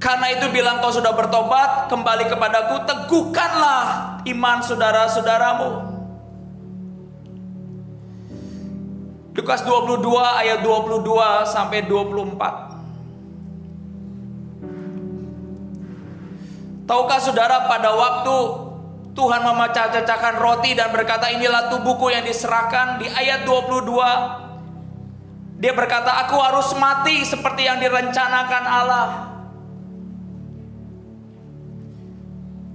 Speaker 1: Karena itu bila engkau sudah bertobat, kembali kepadaku, teguhkanlah iman saudara-saudaramu. Lukas 22 ayat 22 sampai 24. Tahukah saudara, pada waktu Tuhan memecah-cacahkan roti dan berkata, inilah tubuhku yang diserahkan, di ayat 22 dia berkata, aku harus mati seperti yang direncanakan Allah.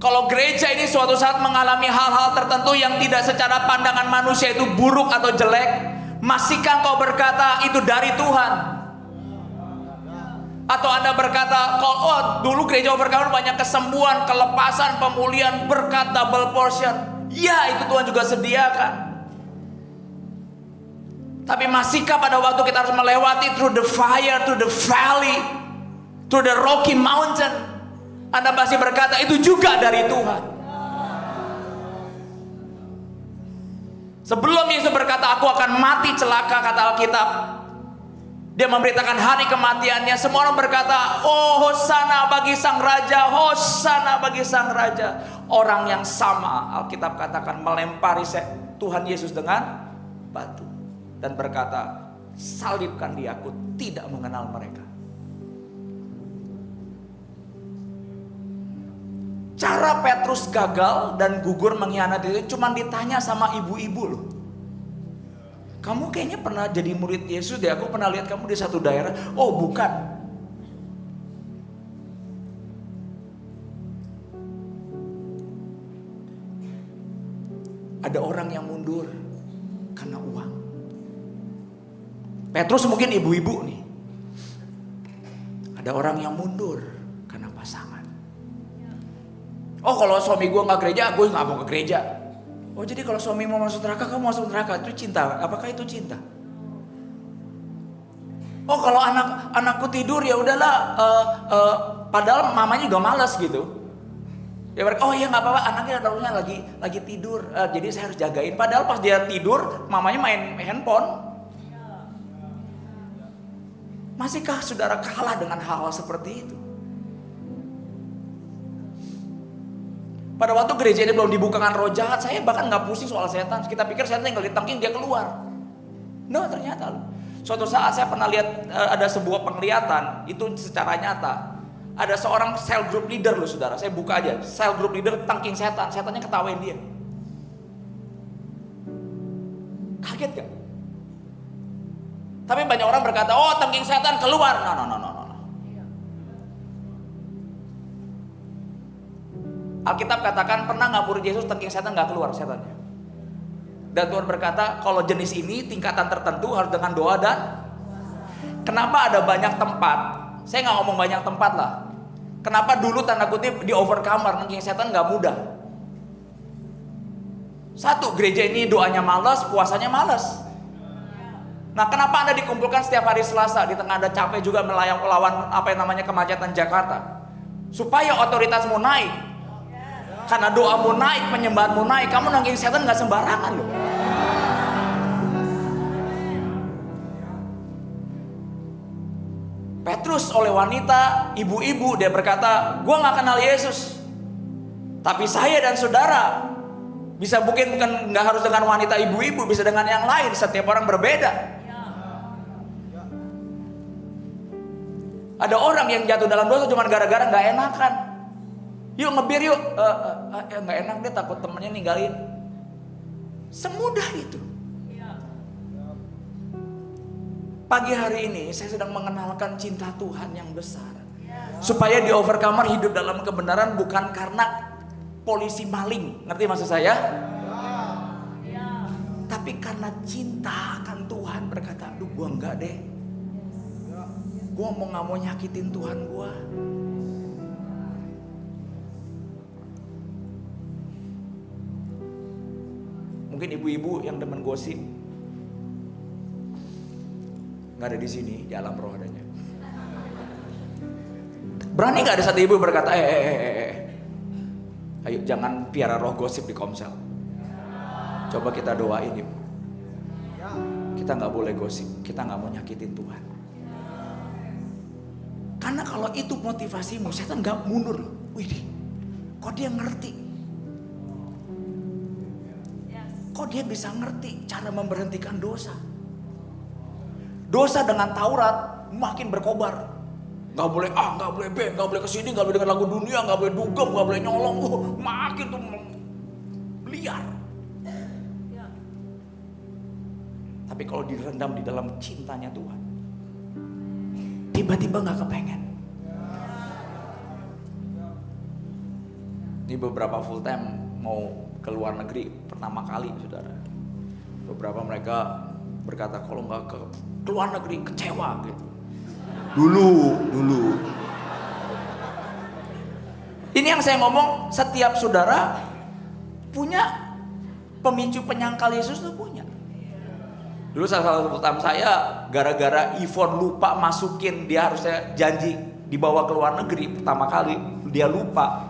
Speaker 1: Kalau gereja ini suatu saat mengalami hal-hal tertentu yang tidak secara pandangan manusia itu buruk atau jelek, masihkah kau berkata itu dari Tuhan? Atau Anda berkata, oh dulu gereja Overcomer banyak kesembuhan, kelepasan, pemulihan, berkat double portion. Ya, itu Tuhan juga sediakan. Tapi masihkah pada waktu kita harus melewati through the fire, through the valley, through the rocky mountain, Anda masih berkata itu juga dari Tuhan? Sebelum Yesus berkata aku akan mati celaka, kata Alkitab, dia memberitakan hari kematiannya. Semua orang berkata, oh hosana bagi sang raja, hosana bagi sang raja. Orang yang sama, Alkitab katakan, melempari Tuhan Yesus dengan batu dan berkata, salibkan dia, aku tidak mengenal mereka. Cara Petrus gagal dan gugur mengkhianati itu cuma ditanya sama ibu-ibu loh. Kamu kayaknya pernah jadi murid Yesus deh, aku pernah lihat kamu di satu daerah. Oh bukan. Ada orang yang mundur karena uang. Petrus mungkin ibu-ibu nih. Ada orang yang mundur karena pasangan. Oh kalau suami gue gak gereja, gue gak mau ke gereja. Oh jadi kalau suami mau masuk neraka, kamu masuk neraka. Itu cinta, apakah itu cinta? Oh kalau anakku tidur ya udahlah, padahal mamanya juga malas gitu. Dia berkata, oh iya gak apa-apa, anaknya tahunya lagi tidur, jadi saya harus jagain. Padahal pas dia tidur, mamanya main handphone. Masihkah saudara kalah dengan hal-hal seperti itu? Pada waktu gereja ini belum dibukakan roh jahat, saya bahkan nggak pusing soal setan. Kita pikir setan tinggal ditangking dia keluar. No, ternyata suatu saat saya pernah lihat ada sebuah penglihatan itu secara nyata. Ada seorang cell group leader loh saudara. Saya buka aja, cell group leader tangking setan, setannya ketawain dia. Kaget gak? Tapi banyak orang berkata, oh tangking setan keluar. No. Alkitab katakan pernah nggak murid Yesus tangking setan nggak keluar setannya. Dan Tuhan berkata kalau jenis ini tingkatan tertentu harus dengan doa dan. Kenapa ada banyak tempat? Saya nggak ngomong banyak tempat lah. Kenapa dulu tanda kutip di Overcomer tangking setan nggak mudah? Satu, gereja ini doanya malas, puasanya malas. Nah kenapa Anda dikumpulkan setiap hari Selasa di tengah Anda capek juga melawan apa yang namanya kemacetan Jakarta? Supaya otoritasmu naik. Karena doamu naik, penyembahanmu naik, kamu nangking setan gak sembarangan loh. Petrus oleh wanita, ibu-ibu, dia berkata, gue gak kenal Yesus. Tapi saya dan saudara, bisa bukan gak harus dengan wanita ibu-ibu, bisa dengan yang lain, setiap orang berbeda. Ada orang yang jatuh dalam dosa cuma gara-gara gak enakan. Yuk ngebir yuk, nggak enak deh takut temennya ninggalin. Semudah itu. Pagi hari ini saya sedang mengenalkan cinta Tuhan yang besar. Supaya di Overcomer hidup dalam kebenaran bukan karena polisi maling, ngerti maksud saya? Tapi karena cinta akan Tuhan berkata, aduh gue enggak deh. Gue nggak mau nyakitin Tuhan gue. Mungkin ibu-ibu yang demen gosip nggak ada di sini, di alam roh adanya. Berani nggak ada satu ibu berkata, ayo jangan piara roh gosip di Komsel. Coba kita doain ibu. Kita nggak boleh gosip, kita nggak mau nyakitin Tuhan. Karena kalau itu motivasimu, setan gak mundur. Wih, kok dia ngerti? Kok dia bisa ngerti cara memberhentikan dosa? Dosa dengan Taurat makin berkobar. Gak boleh A, gak boleh B, gak boleh kesini, gak boleh dengan lagu dunia, gak boleh dugem, gak boleh nyolong. Makin tuh liar. Tapi kalau direndam di dalam cintanya Tuhan, tiba-tiba gak kepengen. Ini beberapa full time mau ke luar negeri pertama kali, saudara. Beberapa mereka berkata kalau nggak ke luar negeri kecewa gitu. Dulu. Ini yang saya ngomong, setiap saudara punya pemicu penyangkal Yesus tuh punya. Dulu salah satu full time saya gara-gara Ivon lupa masukin, dia harusnya janji dibawa ke luar negeri pertama kali, dia lupa.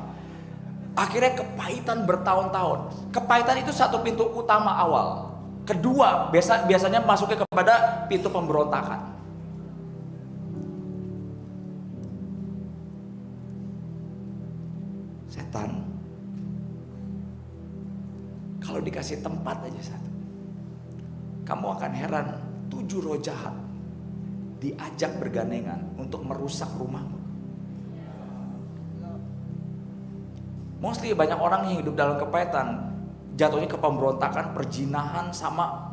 Speaker 1: Akhirnya kepahitan bertahun-tahun. Kepahitan itu satu pintu utama awal. Kedua, biasanya masuknya kepada pintu pemberontakan. Setan, kalau dikasih tempat aja satu, kamu akan heran, 7 roh jahat diajak bergandengan untuk merusak rumahmu. Mostly banyak orang yang hidup dalam kepahitan, jatuhnya ke pemberontakan, perzinahan, sama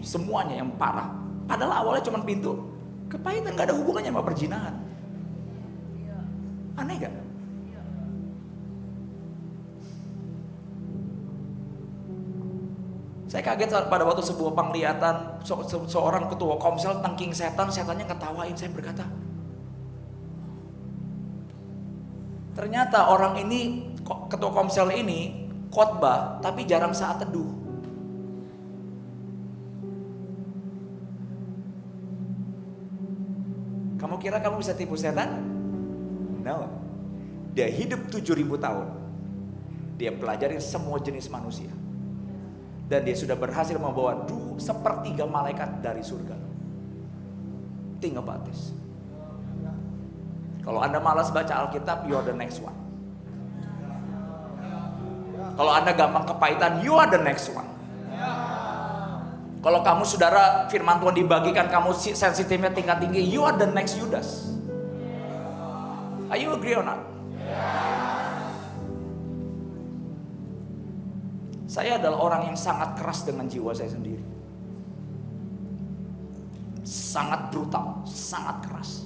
Speaker 1: semuanya yang parah. Padahal awalnya cuma pintu. Kepahitan gak ada hubungannya sama perzinahan. Aneh gak? Saya kaget pada waktu sebuah penglihatan seorang ketua komsel tangking setan, setannya ngetawain. Saya berkata, ternyata orang ini, ketua komsel ini khotbah tapi jarang saat teduh. Kamu kira kamu bisa tipu setan? No. Dia hidup 7.000 tahun. Dia pelajarin semua jenis manusia. Dan dia sudah berhasil membawa 1/3 malaikat dari surga. Think about this. Kalau Anda malas baca Alkitab, you are the next one. Kalau Anda gampang kepahitan, you are the next one. Kalau kamu saudara firman Tuhan dibagikan, kamu sensitifnya tingkat tinggi, you are the next Judas. Are you agree or not? Saya adalah orang yang sangat keras dengan jiwa saya sendiri. Sangat brutal, sangat keras.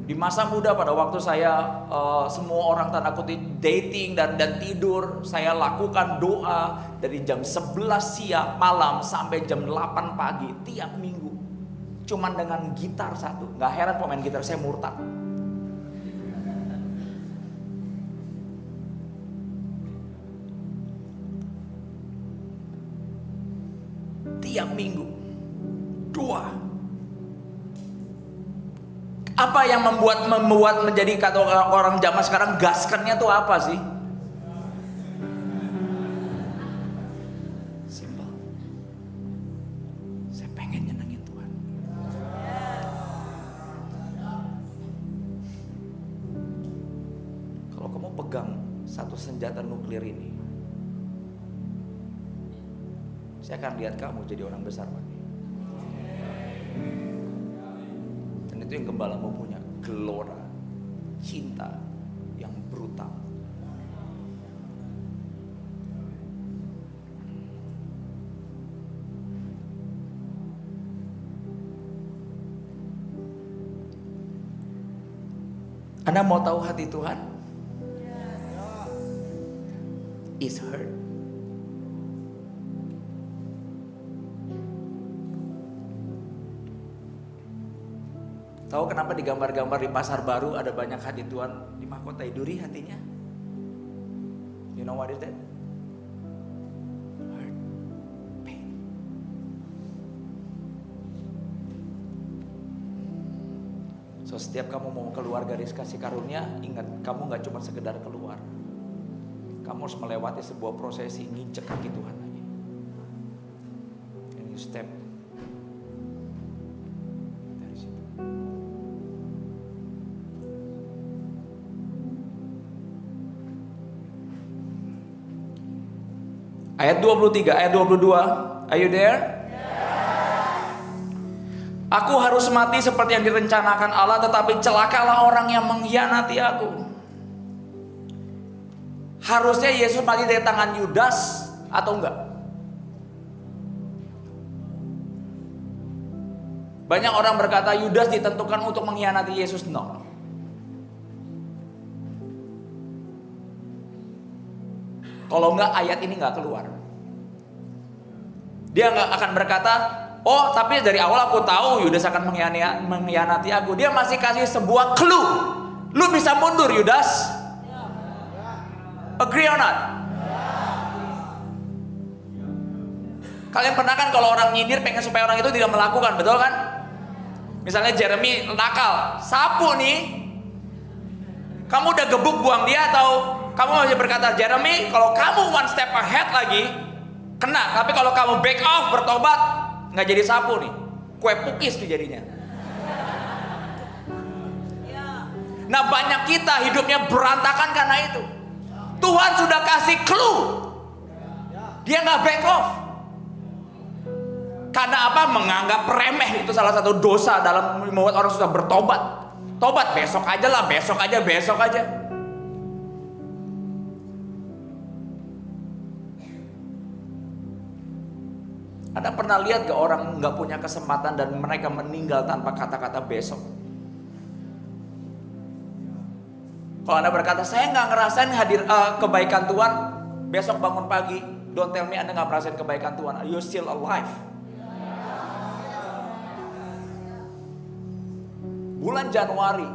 Speaker 1: Di masa muda pada waktu saya semua orang tanda kutip dating dan tidur, saya lakukan doa dari jam 11 siang malam sampai jam 8 pagi tiap minggu. Cuman dengan gitar satu. Gak heran pemain gitar saya murtad. Tiap minggu doa. Apa yang membuat menjadi kata orang zaman sekarang gaskennya tuh apa sih? Simple. Saya pengen nyenengin Tuhan. Kalau kamu pegang satu senjata nuklir ini, saya akan lihat kamu jadi orang besar lagi. Dan itu yang gembalamu punya, gelora, cinta yang brutal. Anda mau tahu hati Tuhan? Is hurt. Tahu kenapa di gambar-gambar di pasar baru ada banyak hati Tuhan di mahkota duri hatinya? You know what is that? Hurt, pain. So setiap kamu mau keluar garis kasih karunia, ingat kamu nggak cuma sekedar keluar. Kamu harus melewati sebuah prosesi nginjek kaki Tuhan lagi. And you step dari situ. Ayat 23, ayat 22. Are you there? Aku harus mati seperti yang direncanakan Allah, tetapi celakalah orang yang mengkhianati aku. Harusnya Yesus mati dari tangan Yudas atau enggak? Banyak orang berkata Yudas ditentukan untuk mengkhianati Yesus. No. Kalau enggak ayat ini enggak keluar. Dia enggak akan berkata, oh tapi dari awal aku tahu Yudas akan mengkhianati aku. Dia masih kasih sebuah clue. Lu bisa mundur Yudas. Agree or not? Kalian pernah kan kalau orang nyindir pengen supaya orang itu tidak melakukan, betul kan? Misalnya Jeremy nakal, sapu nih. Kamu udah gebuk buang dia atau kamu masih berkata, Jeremy kalau kamu one step ahead lagi kena, tapi kalau kamu back off bertobat nggak jadi sapu nih, kue pukis tuh jadinya. Nah banyak kita hidupnya berantakan karena itu. Tuhan sudah kasih clue, dia nggak back off. Karena apa? Menganggap remeh itu salah satu dosa dalam membuat orang susah bertobat. Tobat besok aja lah, besok aja, besok aja. Anda pernah lihat gak orang nggak punya kesempatan dan mereka meninggal tanpa kata-kata besok? Kalau Anda berkata saya nggak ngerasain kebaikan Tuhan, besok bangun pagi, don't tell me Anda nggak merasain kebaikan Tuhan. Are you still alive? Bulan Januari,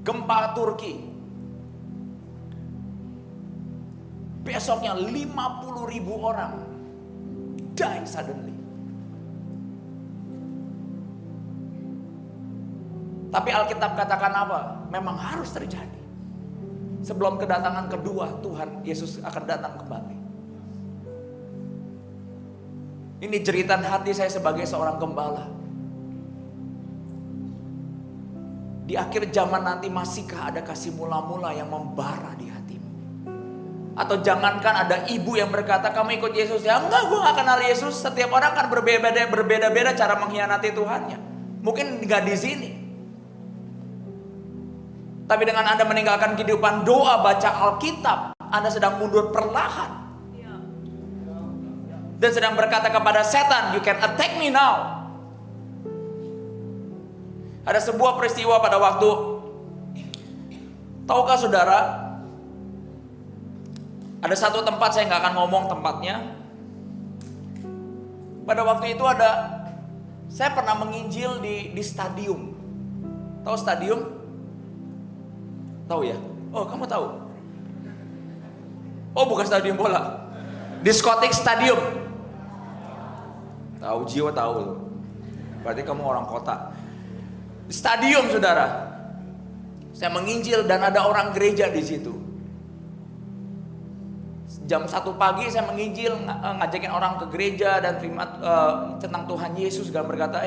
Speaker 1: gempa Turki. Besoknya 50.000 orang die suddenly. Tapi Alkitab katakan apa? Memang harus terjadi. Sebelum kedatangan kedua Tuhan Yesus akan datang kembali. Ini jeritan hati saya sebagai seorang gembala. Di akhir zaman nanti masihkah ada kasih mula-mula yang membara di hatimu? Atau jangankan ada ibu yang berkata kamu ikut Yesus, ya enggak, gue gak kenal Yesus. Setiap orang kan berbeda-beda cara mengkhianati Tuhannya. Mungkin gak di sini. Tapi dengan Anda meninggalkan kehidupan doa, baca Alkitab, Anda sedang mundur perlahan. Dan sedang berkata kepada setan, you can attack me now. Ada sebuah peristiwa pada waktu, tahukah saudara, ada satu tempat, saya nggak akan ngomong tempatnya. Pada waktu itu saya pernah menginjil di stadium. Tahu stadium? Tahu ya? Oh kamu tahu? Oh bukan stadium bola, diskotik stadium. Tahu, jiwa tahu. Berarti kamu orang kota. Stadium saudara, saya menginjil dan ada orang gereja di situ. Jam 1 pagi saya menginjil, ngajakin orang ke gereja dan terima tentang Tuhan Yesus dan berkata,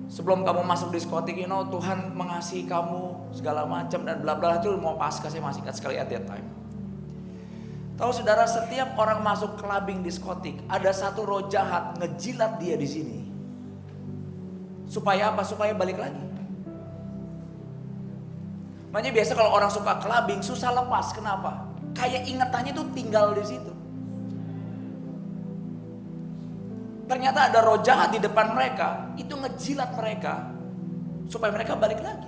Speaker 1: sebelum kamu masuk diskotik, Tuhan mengasihi kamu segala macam dan bla bla. Itu mau Paskah, saya masih ingat sekali at that time. Tahu saudara, setiap orang masuk clubbing diskotik ada satu roh jahat ngejilat dia di sini. Supaya apa? Supaya balik lagi. Makanya biasa kalau orang suka clubbing susah lepas. Kenapa? Kayak ingetannya tuh tinggal di situ. Ternyata ada roh jahat di depan mereka, itu ngejilat mereka supaya mereka balik lagi.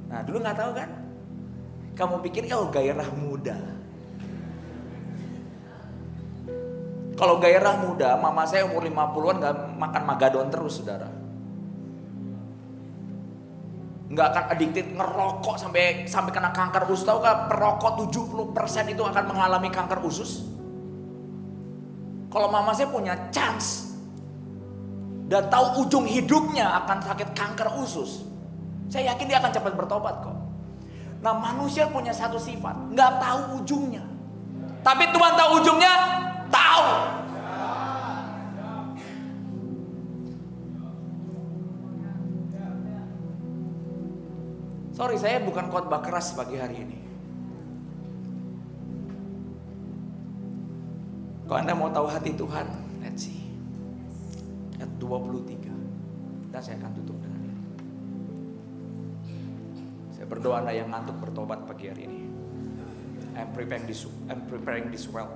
Speaker 1: Nah dulu nggak tahu kan? Kamu pikir gairah muda. Kalau gairah muda, mama saya umur 50-an gak makan magadon terus saudara. Gak akan addicted ngerokok sampai kena kanker usus. Tahu gak perokok 70% itu akan mengalami kanker usus? Kalau mama saya punya chance dan tahu ujung hidupnya akan sakit kanker usus, saya yakin dia akan cepat bertobat kok. Nah manusia punya satu sifat, gak tahu ujungnya. Tapi Tuhan tahu ujungnya. Tahu. Sorry, saya bukan khotbah keras pagi hari ini. Kalau Anda mau tahu hati Tuhan, let's see. Ayat 23. Dan saya akan tutup dengan ini. Saya berdoa Anda yang ngantuk bertobat pagi hari ini. I'm preparing this well.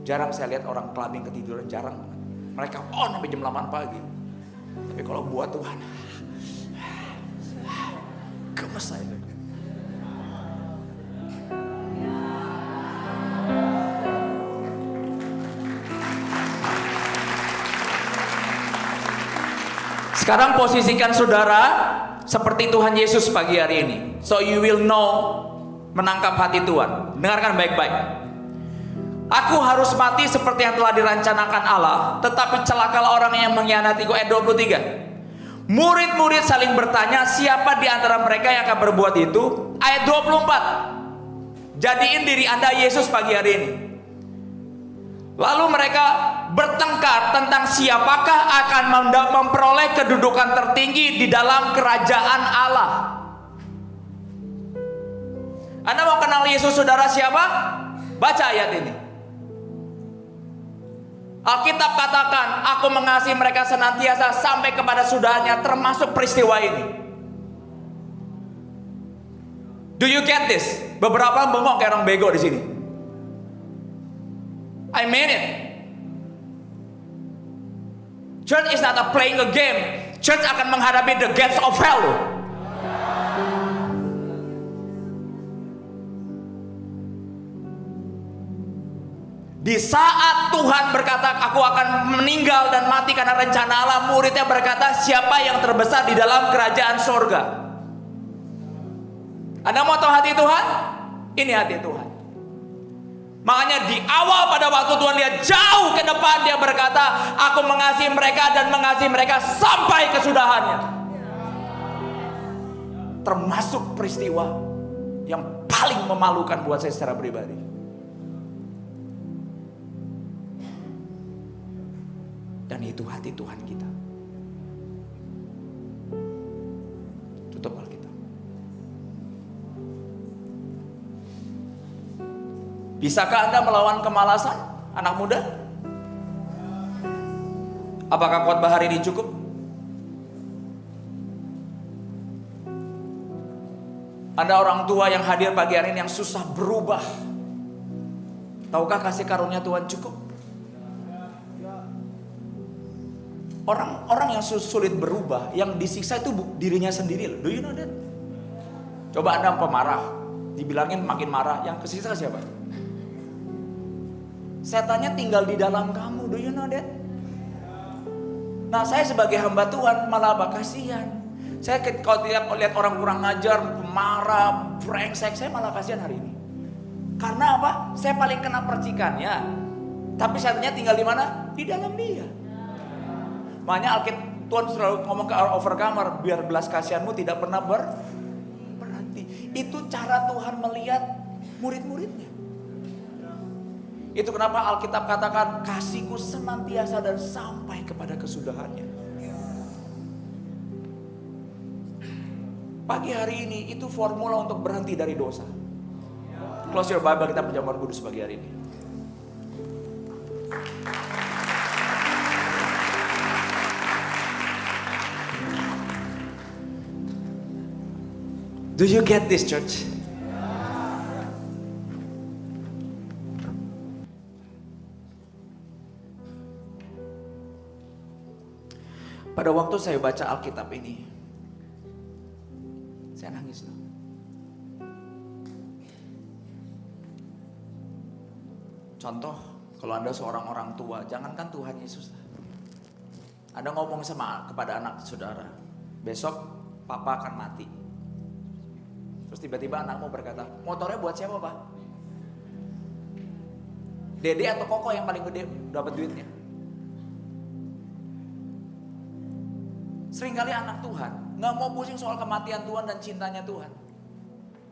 Speaker 1: Jarang saya lihat orang clubbing ketiduran, jarang. Mereka on sampai jam 8 pagi. Tapi kalau buat Tuhan, gemes saya. Sekarang posisikan saudara seperti Tuhan Yesus pagi hari ini. So you will know, menangkap hati Tuhan. Dengarkan baik-baik. Aku harus mati seperti yang telah dirancanakan Allah, tetapi celakalah orang yang mengkhianatiku. Ayat 23. Murid-murid saling bertanya, siapa di antara mereka yang akan berbuat itu? Ayat 24. Jadiin diri Anda Yesus pagi hari ini. Lalu mereka bertengkar tentang siapakah akan memperoleh kedudukan tertinggi di dalam kerajaan Allah. Anda mau kenal Yesus saudara siapa? Baca ayat ini. Alkitab katakan, aku mengasihi mereka senantiasa sampai kepada sudahannya, termasuk peristiwa ini. Do you get this? Beberapa bengong kayak orang bego di sini. I mean it. Church is not a playing a game. Church akan menghadapi the gates of hell. Di saat Tuhan berkata, aku akan meninggal dan mati karena rencana Allah, muridnya berkata, siapa yang terbesar di dalam kerajaan surga? Anda mau tahu hati Tuhan? Ini hati Tuhan. Makanya di awal pada waktu Tuhan lihat jauh ke depan, dia berkata, aku mengasihi mereka dan mengasihi mereka sampai kesudahannya. Termasuk peristiwa yang paling memalukan buat saya secara pribadi. Dan itu hati Tuhan kita. Tutup Alkitab. Bisakah Anda melawan kemalasan, anak muda? Apakah khotbah hari ini cukup? Ada orang tua yang hadir pagi hari ini yang susah berubah. Tahukah kasih karunia Tuhan cukup? Orang yang sulit berubah, yang disiksa itu dirinya sendiri. Do you know that? Coba Anda pemarah, dibilangin makin marah, yang kesiksa siapa? Setannya tinggal di dalam kamu. Do you know that? Nah, saya sebagai hamba Tuhan malah kasihan. Saya kalau tiap lihat orang kurang ngajar, marah, brengsek, saya malah kasihan hari ini. Karena apa? Saya paling kena percikannya. Tapi setannya tinggal di mana? Di dalam dia. Makanya Alkitab Tuhan selalu ngomong ke overcomer, biar belas kasihanmu tidak pernah berhenti. Itu cara Tuhan melihat murid-muridnya. Itu kenapa Alkitab katakan kasihku senantiasa dan sampai kepada kesudahannya. Pagi hari ini itu formula untuk berhenti dari dosa. Close your Bible, kita perjamuan kudus pagi hari ini. Do you get this, church? Pada waktu saya baca Alkitab ini, saya nangis loh. Contoh, kalau Anda seorang orang tua, jangankan Tuhan Yesus. Anda ngomong kepada anak saudara, besok papa akan mati. Terus tiba-tiba anakmu berkata, motornya buat siapa Pak? Dede atau Koko yang paling gede dapat duitnya? Seringkali anak Tuhan nggak mau pusing soal kematian Tuhan dan cintanya Tuhan.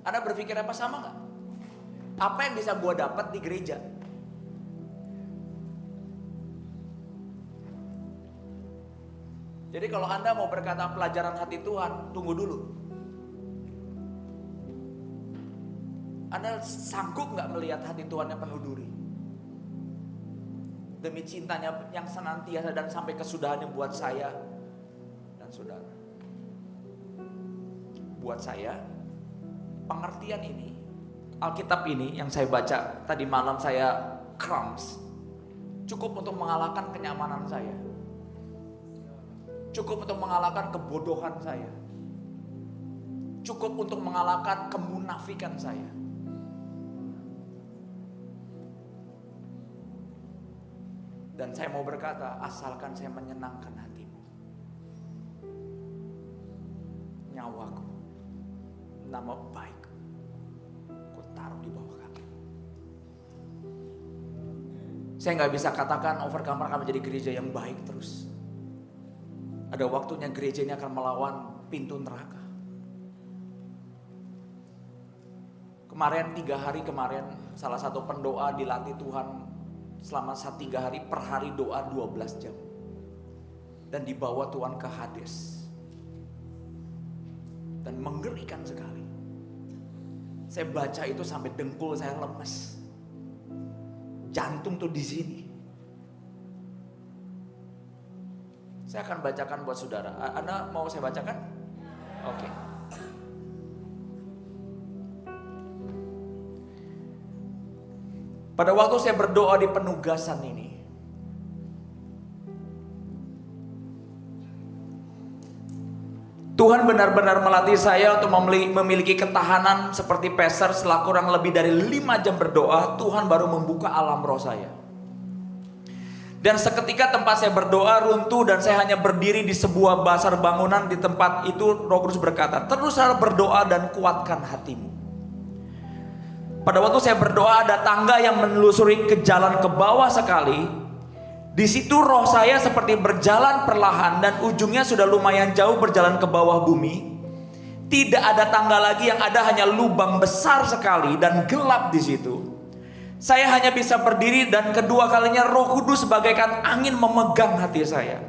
Speaker 1: Anda berpikir apa sama nggak? Apa yang bisa gue dapat di gereja? Jadi kalau Anda mau berkata pelajaran hati Tuhan, tunggu dulu. Anda sanggup nggak melihat hati Tuhan yang penuh duri? Demi cintanya yang senantiasa dan sampai kesudahannya buat saya dan saudara. Buat saya, pengertian ini, Alkitab ini yang saya baca tadi malam saya crumbs, cukup untuk mengalahkan kenyamanan saya. Cukup untuk mengalahkan kebodohan saya. Cukup untuk mengalahkan kemunafikan saya. Dan saya mau berkata, asalkan saya menyenangkan hatimu. Nyawaku, nama baik, ku taruh di bawah kaki. Saya nggak bisa katakan Overcomer akan menjadi gereja yang baik terus. Ada waktunya gereja ini akan melawan pintu neraka. Kemarin 3 hari kemarin salah satu pendoa dilatih Tuhan selama 3 hari per hari doa 12 jam. Dan dibawa Tuhan ke Hades. Dan mengerikan sekali. Saya baca itu sampai dengkul saya lemes. Jantung tuh di sini. Saya akan bacakan buat saudara. Anda mau saya bacakan? Oke. Pada waktu saya berdoa di penugasan ini, Tuhan benar-benar melatih saya untuk memiliki ketahanan seperti peser. Setelah kurang lebih dari 5 jam berdoa, Tuhan baru membuka alam roh saya. Dan seketika tempat saya berdoa runtuh dan saya hanya berdiri di sebuah basar bangunan. Di tempat itu Roh Kudus berkata, teruslah berdoa dan kuatkan hatimu. Pada waktu saya berdoa ada tangga yang menelusuri ke jalan ke bawah sekali. Di situ roh saya seperti berjalan perlahan dan ujungnya sudah lumayan jauh berjalan ke bawah bumi. Tidak ada tangga lagi, yang ada hanya lubang besar sekali dan gelap di situ. Saya hanya bisa berdiri dan kedua kalinya Roh Kudus bagaikan angin memegang hati saya.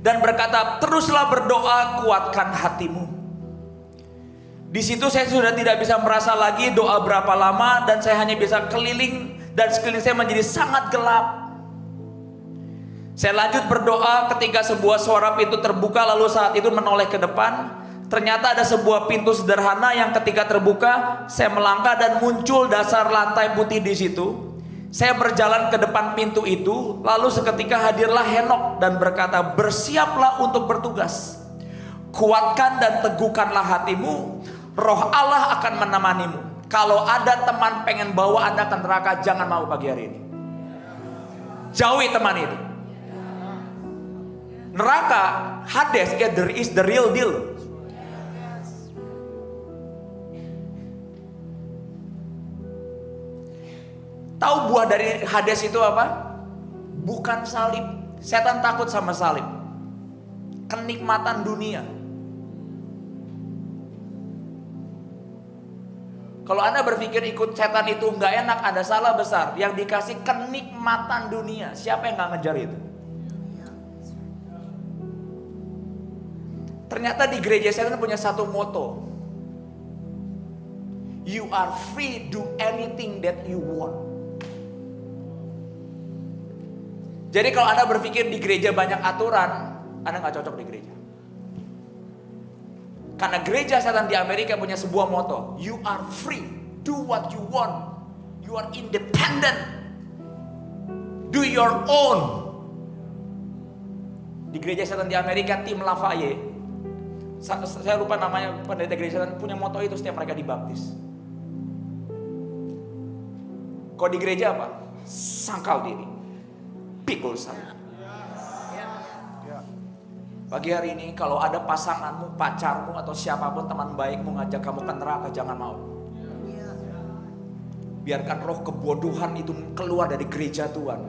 Speaker 1: Dan berkata, teruslah berdoa, kuatkan hatimu. Di situ saya sudah tidak bisa merasa lagi doa berapa lama dan saya hanya bisa keliling dan sekeliling saya menjadi sangat gelap. Saya lanjut berdoa ketika sebuah suara pintu terbuka lalu saat itu menoleh ke depan. Ternyata ada sebuah pintu sederhana yang ketika terbuka saya melangkah dan muncul dasar lantai putih di situ. Saya berjalan ke depan pintu itu lalu seketika hadirlah Henok dan berkata, bersiaplah untuk bertugas. Kuatkan dan teguhkanlah hatimu. Roh Allah akan menemanimu. Kalau ada teman pengen bawa Anda ke neraka, jangan mau pagi hari ini. Jauhi teman itu. Neraka, Hades, is the real deal. Tahu buah dari Hades itu apa? Bukan salib. Setan takut sama salib. Kenikmatan dunia. Kalau Anda berpikir ikut setan itu nggak enak, Anda salah besar. Yang dikasih kenikmatan dunia. Siapa yang nggak ngejar itu? Ternyata di gereja setan punya satu moto. You are free, do anything that you want. Jadi kalau Anda berpikir di gereja banyak aturan, Anda nggak cocok di gereja. Karena gereja setan di Amerika punya sebuah moto, you are free, do what you want, you are independent, do your own. Di gereja setan di Amerika, Tim LaFaye, saya lupa namanya, pendeta gereja setan punya moto itu setiap mereka dibaptis. Kalau di gereja apa? Sangkal diri, pikul sana. Pagi hari ini kalau ada pasanganmu, pacarmu atau siapapun teman baikmu ngajak kamu ke neraka, jangan mau. Biarkan roh kebodohan itu keluar dari gereja Tuhan.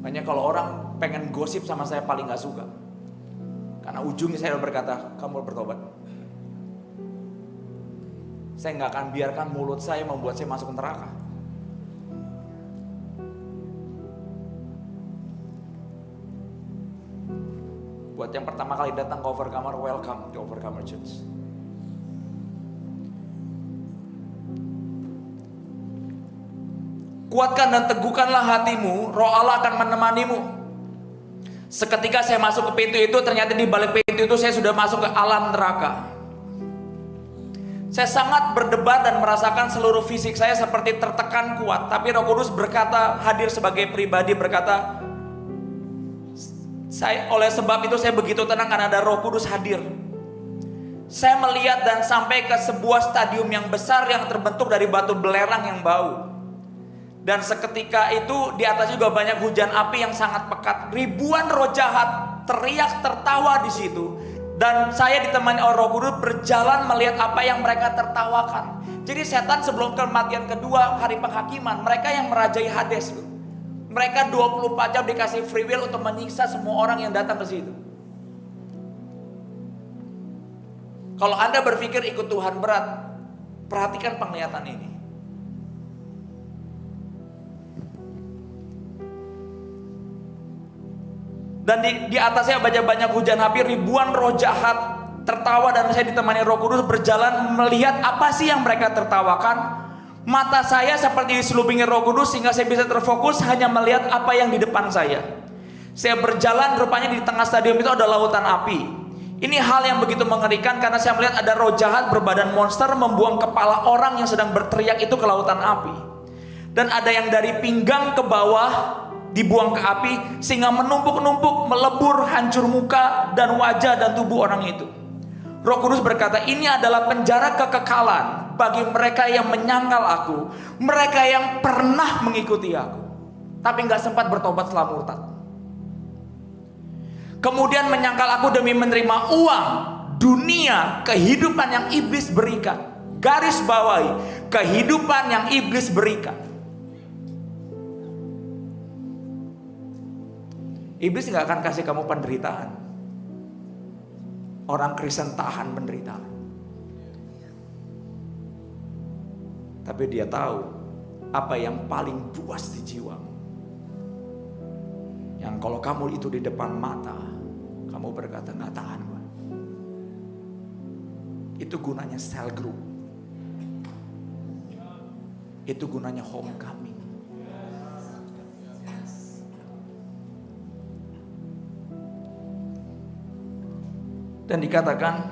Speaker 1: Hanya kalau orang pengen gosip sama saya paling gak suka. Karena ujungnya saya berkata, kamu bertobat. Saya gak akan biarkan mulut saya membuat saya masuk ke neraka. Buat yang pertama kali datang ke Overcomer, welcome to Overcomer Church. Kuatkan dan teguhkanlah hatimu, Roh Allah akan menemanimu. Seketika saya masuk ke pintu itu, ternyata di balik pintu itu saya sudah masuk ke alam neraka. Saya sangat berdebar dan merasakan seluruh fisik saya seperti tertekan kuat. Tapi Roh Kudus berkata, hadir sebagai pribadi berkata, oleh sebab itu saya begitu tenang karena ada Roh Kudus hadir. Saya melihat dan sampai ke sebuah stadium yang besar yang terbentuk dari batu belerang yang bau. Dan seketika itu di atas juga banyak hujan api yang sangat pekat. Ribuan roh jahat teriak tertawa di situ. Dan saya ditemani oleh Roh Kudus berjalan melihat apa yang mereka tertawakan. Jadi setan sebelum kematian kedua, hari penghakiman, mereka yang merajai Hades. Mereka 24 jam dikasih free will untuk menyiksa semua orang yang datang ke situ. Kalau Anda berpikir ikut Tuhan berat, perhatikan penglihatan ini. Dan di atasnya banyak hujan api, ribuan roh jahat tertawa dan saya ditemani Roh Kudus berjalan melihat apa sih yang mereka tertawakan. Mata saya seperti diselubingi Roh Kudus sehingga saya bisa terfokus hanya melihat apa yang di depan saya. Saya berjalan, rupanya di tengah stadium itu ada lautan api. Ini hal yang begitu mengerikan karena saya melihat ada roh jahat berbadan monster membuang kepala orang yang sedang berteriak itu ke lautan api. Dan ada yang dari pinggang ke bawah dibuang ke api sehingga menumpuk-numpuk, melebur, hancur muka dan wajah dan tubuh orang itu. Roh Kudus berkata, ini adalah penjara kekekalan bagi mereka yang menyangkal aku, mereka yang pernah mengikuti aku tapi gak sempat bertobat setelah murtad. Kemudian menyangkal aku demi menerima uang, dunia, kehidupan yang iblis berikan. Garis bawahi, kehidupan yang iblis berikan. Iblis gak akan kasih kamu penderitaan. Orang Kristen tahan penderitaan. Tapi dia tahu apa yang paling puas di jiwamu. Yang kalau kamu itu di depan mata, kamu berkata gak tahan gua. Itu gunanya cell group. Itu gunanya homecoming. Dan dikatakan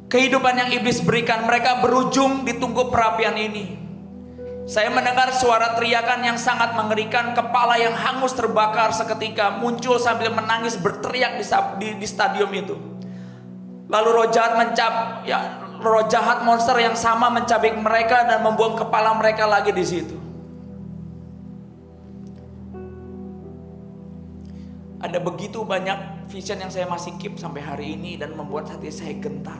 Speaker 1: kehidupan yang iblis berikan, mereka berujung di tungku perapian ini. Saya mendengar suara teriakan yang sangat mengerikan, kepala yang hangus terbakar seketika muncul sambil menangis berteriak di stadium itu. Lalu roh jahat monster yang sama mencabik mereka dan membuang kepala mereka lagi di situ. Ada begitu banyak vision yang saya masih keep sampai hari ini dan membuat hati saya gentar.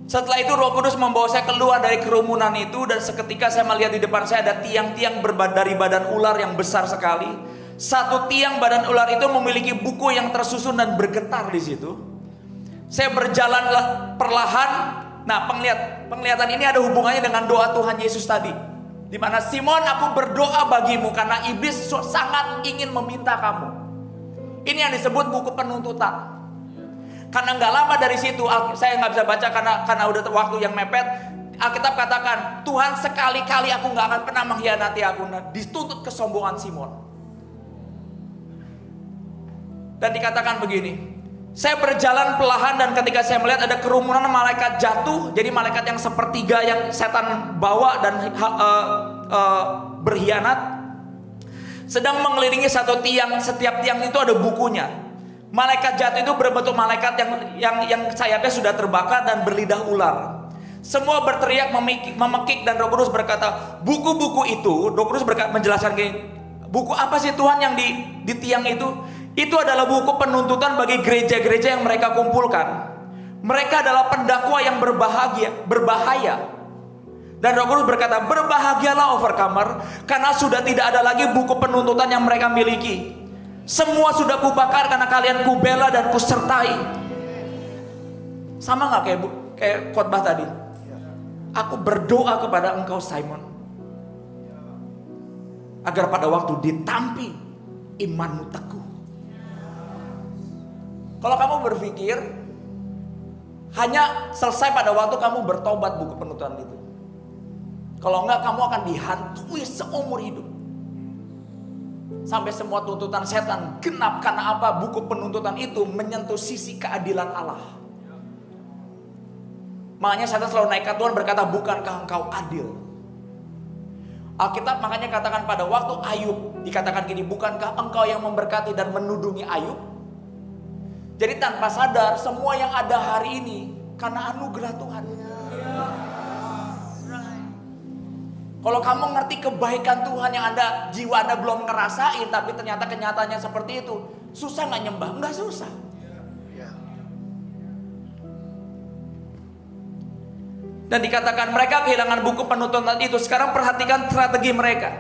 Speaker 1: Setelah itu Roh Kudus membawa saya keluar dari kerumunan itu dan seketika saya melihat di depan saya ada tiang-tiang dari badan ular yang besar sekali. Satu tiang badan ular itu memiliki buku yang tersusun dan bergetar di situ. Saya berjalan perlahan. Nah, penglihatan ini ada hubungannya dengan doa Tuhan Yesus tadi. Di mana Simon, aku berdoa bagimu karena iblis sangat ingin meminta kamu. Ini yang disebut buku penuntutan. Karena nggak lama dari situ, saya nggak bisa baca karena udah waktu yang mepet. Alkitab katakan, Tuhan sekali-kali aku nggak akan pernah mengkhianati aku. Nah, dituntut kesombongan Simon. Dan dikatakan begini, saya berjalan perlahan dan ketika saya melihat ada kerumunan malaikat jatuh. Jadi malaikat yang sepertiga yang setan bawa dan berkhianat sedang mengelilingi satu tiang. Setiap tiang itu ada bukunya. Malaikat jatuh itu berbentuk malaikat yang sayapnya sudah terbakar dan berlidah ular. Semua berteriak memekik dan Roh Kudus berkata, buku-buku itu, Roh Kudus menjelaskan gini, buku apa sih Tuhan yang di tiang itu? Itu adalah buku penuntutan bagi gereja-gereja yang mereka kumpulkan. Mereka adalah pendakwa yang berbahaya. Dan Roh Kudus berkata, berbahagialah overcomer, karena sudah tidak ada lagi buku penuntutan yang mereka miliki. Semua sudah kubakar karena kalian kubela dan kusertai. Sama gak kayak khotbah tadi? Aku berdoa kepada engkau Simon, agar pada waktu ditampi imanmu teguh. Kalau kamu berpikir hanya selesai pada waktu kamu bertobat buku penuturan itu. Kalau enggak, kamu akan dihantui seumur hidup. Sampai semua tuntutan setan genap. Karena apa? Buku penuntutan itu menyentuh sisi keadilan Allah. Makanya setan selalu naik ke Tuhan berkata, bukankah engkau adil? Alkitab makanya katakan pada waktu Ayub, dikatakan gini, bukankah engkau yang memberkati dan menudungi Ayub? Jadi tanpa sadar semua yang ada hari ini karena anugerah Tuhan. Kalau kamu ngerti kebaikan Tuhan yang Anda, jiwa Anda belum ngerasain, tapi ternyata kenyataannya seperti itu, susah nggak nyembah? Nggak susah. Dan dikatakan mereka kehilangan buku penuntutan itu. Sekarang perhatikan strategi mereka.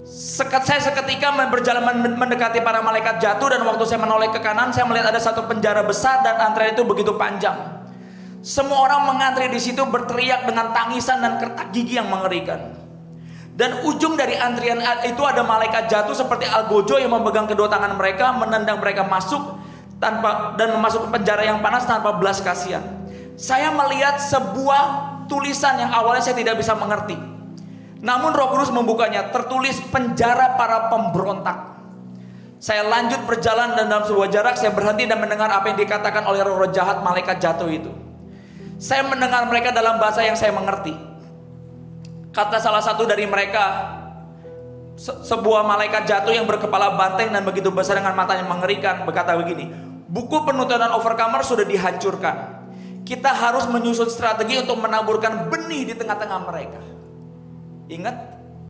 Speaker 1: Saya seketika berjalan mendekati para malaikat jatuh, dan waktu saya menoleh ke kanan, saya melihat ada satu penjara besar dan antrean itu begitu panjang. Semua orang mengantri di situ berteriak dengan tangisan dan kertak gigi yang mengerikan. Dan ujung dari antrian itu ada malaikat jatuh seperti algojo yang memegang kedua tangan mereka, menendang mereka masuk dan memasuk ke penjara yang panas tanpa belas kasihan. Saya melihat sebuah tulisan yang awalnya saya tidak bisa mengerti. Namun Roh Kudus membukanya, tertulis penjara para pemberontak. Saya lanjut berjalan dan dalam sebuah jarak saya berhenti dan mendengar apa yang dikatakan oleh roh-roh jahat malaikat jatuh itu. Saya mendengar mereka dalam bahasa yang saya mengerti. Kata salah satu dari mereka, sebuah malaikat jatuh yang berkepala banteng dan begitu besar dengan matanya mengerikan, berkata begini, buku penuntutan Overcomer sudah dihancurkan. Kita harus menyusun strategi untuk menaburkan benih di tengah-tengah mereka. Ingat,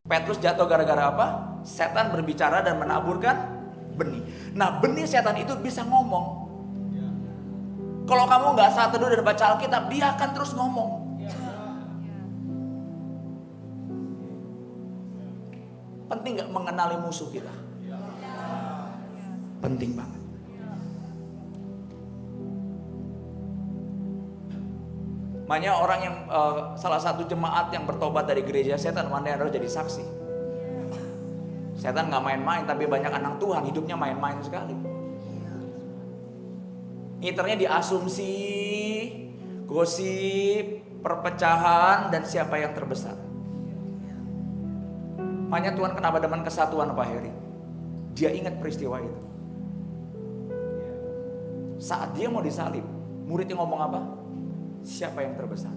Speaker 1: Petrus jatuh gara-gara apa? Setan berbicara dan menaburkan benih. Nah, benih setan itu bisa ngomong. Kalau kamu nggak saat teduh dan baca Alkitab, dia akan terus ngomong. Penting nggak mengenali musuh kita? Penting banget. Makanya orang yang salah satu jemaat yang bertobat dari gereja setan, mana yang harus jadi saksi. Setan nggak main-main, tapi banyak anak Tuhan hidupnya main-main sekali. Ngiternya di asumsi, gosip, perpecahan, dan siapa yang terbesar. Makanya Tuhan kenapa demen kesatuan Pak Heri? Dia ingat peristiwa itu. Saat dia mau disalib, muridnya ngomong apa? Siapa yang terbesar?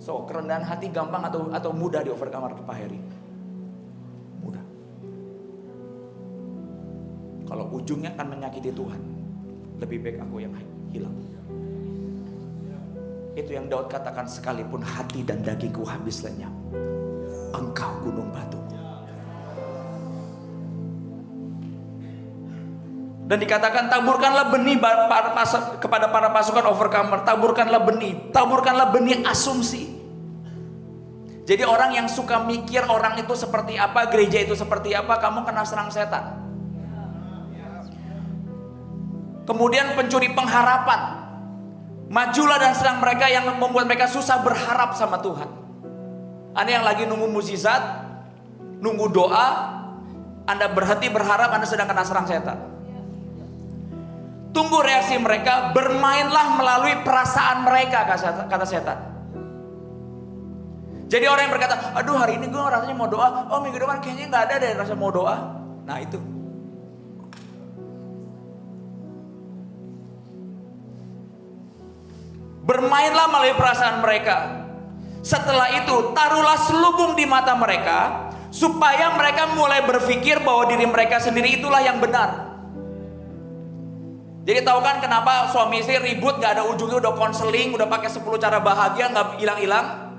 Speaker 1: So, kerendahan hati gampang atau mudah di overcomer Pak Heri? Mudah. Kalau ujungnya akan menyakiti Tuhan, lebih baik aku yang hilang. Itu yang Daud katakan, sekalipun hati dan dagingku habis lenyap, engkau gunung batu. Dan dikatakan, taburkanlah benih kepada para pasukan overcomer. Taburkanlah benih asumsi. Jadi orang yang suka mikir orang itu seperti apa, gereja itu seperti apa, kamu kena serang setan. Kemudian pencuri pengharapan. Majulah dan serang mereka yang membuat mereka susah berharap sama Tuhan. Anda yang lagi nunggu mukjizat, nunggu doa, Anda berhenti berharap, Anda sedang kena serang setan. Tunggu reaksi mereka, bermainlah melalui perasaan mereka, kata setan. Jadi orang yang berkata, aduh hari ini gue rasanya mau doa, oh minggu depan kayaknya gak ada deh rasa mau doa. Nah itu. Bermainlah melalui perasaan mereka. Setelah itu, taruhlah selubung di mata mereka, supaya mereka mulai berpikir bahwa diri mereka sendiri itulah yang benar. Jadi tahu kan kenapa suami istri ribut gak ada ujungnya, udah konseling, udah pakai 10 cara bahagia gak hilang-hilang.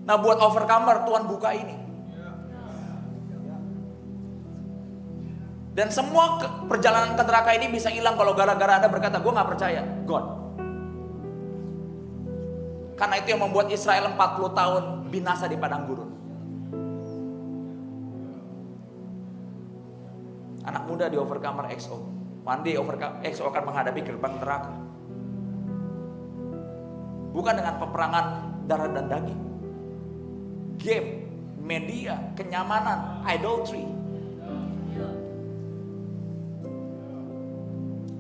Speaker 1: Nah buat overcomer Tuhan buka ini. Dan semua perjalanan ke neraka ini bisa hilang kalau gara-gara Anda berkata, gue gak percaya God. Karena itu yang membuat Israel 40 tahun binasa di padang gurun. Anak muda di overcomer XO. One day XO akan menghadapi gerbang neraka. Bukan dengan peperangan darah dan daging. Game, media, kenyamanan, idolatry.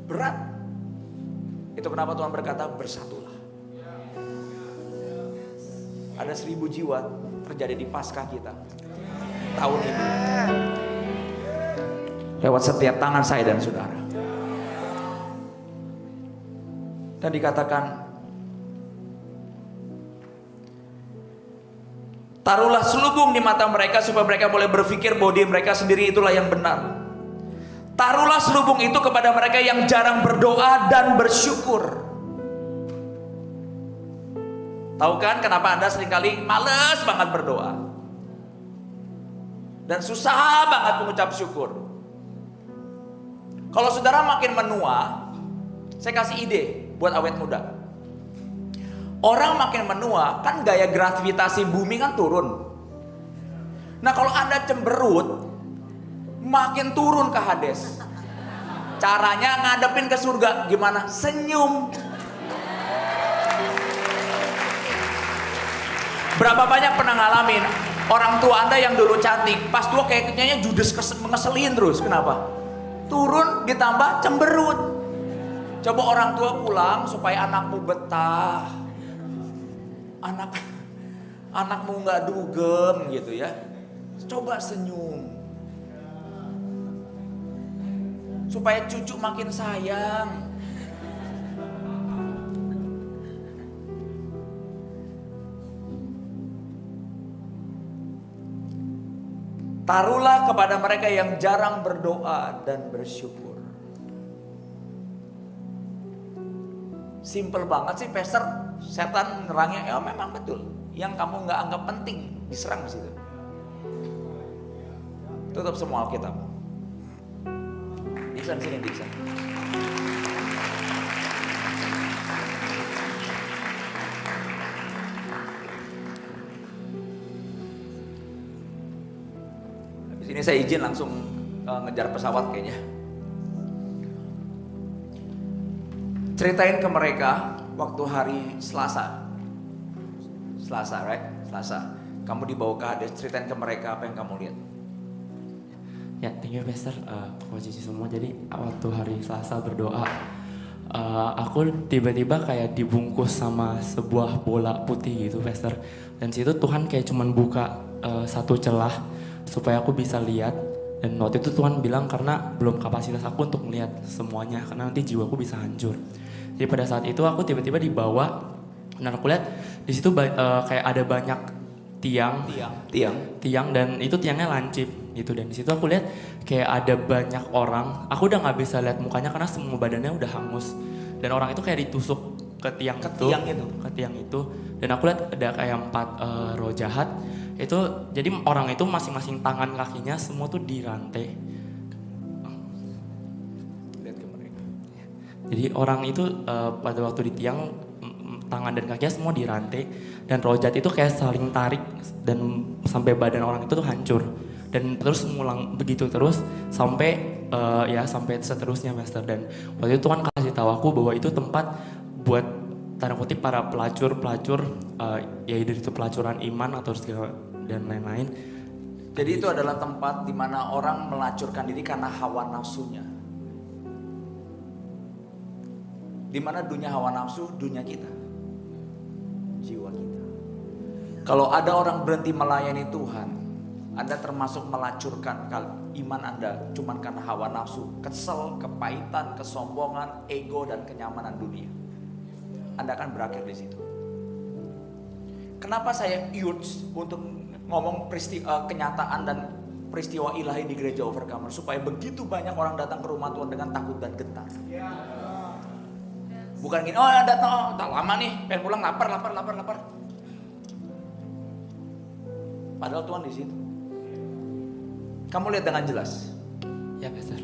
Speaker 1: Berat. Itu kenapa Tuhan berkata bersatulah. Ada 1000 jiwa terjadi di Paskah kita tahun ini. Lewat setiap tangan saya dan saudara. Dan dikatakan, taruhlah selubung di mata mereka supaya mereka boleh berpikir bahwa diri mereka sendiri itulah yang benar. Taruhlah selubung itu kepada mereka yang jarang berdoa dan bersyukur. Tahu kan kenapa Anda seringkali males banget berdoa dan susah banget mengucap syukur? Kalau saudara makin menua, saya kasih ide buat awet muda. Orang makin menua, kan gaya gravitasi bumi kan turun. Nah kalau Anda cemberut, makin turun ke Hades. Caranya ngadepin ke surga, gimana? Senyum. Berapa banyak pernah ngalamin orang tua Anda yang dulu cantik, pas tua kayaknya judes ngeselin terus. Kenapa? Turun ditambah cemberut. Coba orang tua pulang supaya anakmu betah. Anakmu nggak dugem gitu ya. Coba senyum. Supaya cucu makin sayang. Taruhlah kepada mereka yang jarang berdoa dan bersyukur. Simple banget sih, Pastor. Setan nyerangnya, ya memang betul. Yang kamu nggak anggap penting diserang di situ. Tutup semua Alkitab. Diksan sini, Diksan. Habis ini saya izin langsung ngejar pesawat kayaknya. Ceritain ke mereka waktu hari Selasa, right? Selasa. Kamu dibawa ke Hades, ceritain ke mereka apa yang kamu lihat.
Speaker 2: Ya, thank you Pastor, Coach semua. Jadi waktu hari Selasa berdoa, aku tiba-tiba kayak dibungkus sama sebuah bola putih gitu, Pastor. Dan situ Tuhan kayak cuman buka satu celah supaya aku bisa lihat. Dan waktu itu Tuhan bilang karena belum kapasitas aku untuk melihat semuanya, karena nanti jiwaku bisa hancur. Jadi pada saat itu aku tiba-tiba dibawa, dan aku lihat di situ kayak ada banyak tiang dan itu tiangnya lancip gitu. Dan di situ aku lihat kayak ada banyak orang. Aku udah nggak bisa lihat mukanya karena semua badannya udah hangus. Dan orang itu kayak ditusuk ke tiang itu. Dan aku lihat ada kayak 4 roh jahat. Itu jadi orang itu masing-masing tangan kakinya semua tuh dirantai.
Speaker 1: Lihat ke mereka.
Speaker 2: Jadi orang itu pada waktu di tiang tangan dan kakinya semua dirantai, dan roh jahat itu kayak saling tarik dan sampai badan orang itu tuh hancur. Dan terus ngulang begitu terus sampai sampai seterusnya, Master. Dan waktu itu Tuhan kasih tahu aku bahwa itu tempat buat tanda kutip para pelacur ya itu pelacuran iman atau segala dan lain-lain.
Speaker 1: Jadi itu adalah tempat di mana orang melacurkan diri karena hawa nafsunya. Di mana dunia hawa nafsu, dunia kita, jiwa kita. Kalau ada orang berhenti melayani Tuhan, Anda termasuk melacurkan iman Anda cuman karena hawa nafsu, kesel, kepahitan, kesombongan, ego dan kenyamanan dunia. Anda akan berakhir di situ. Kenapa saya urge untuk ngomong kenyataan dan peristiwa ilahi di gereja Overcomer, supaya begitu banyak orang datang ke rumah Tuhan dengan takut dan gentar. Bukan gini, datang, tak lama nih, pengen pulang, lapar. Padahal Tuhan di situ. Kamu lihat dengan jelas.
Speaker 2: Ya, Pastor.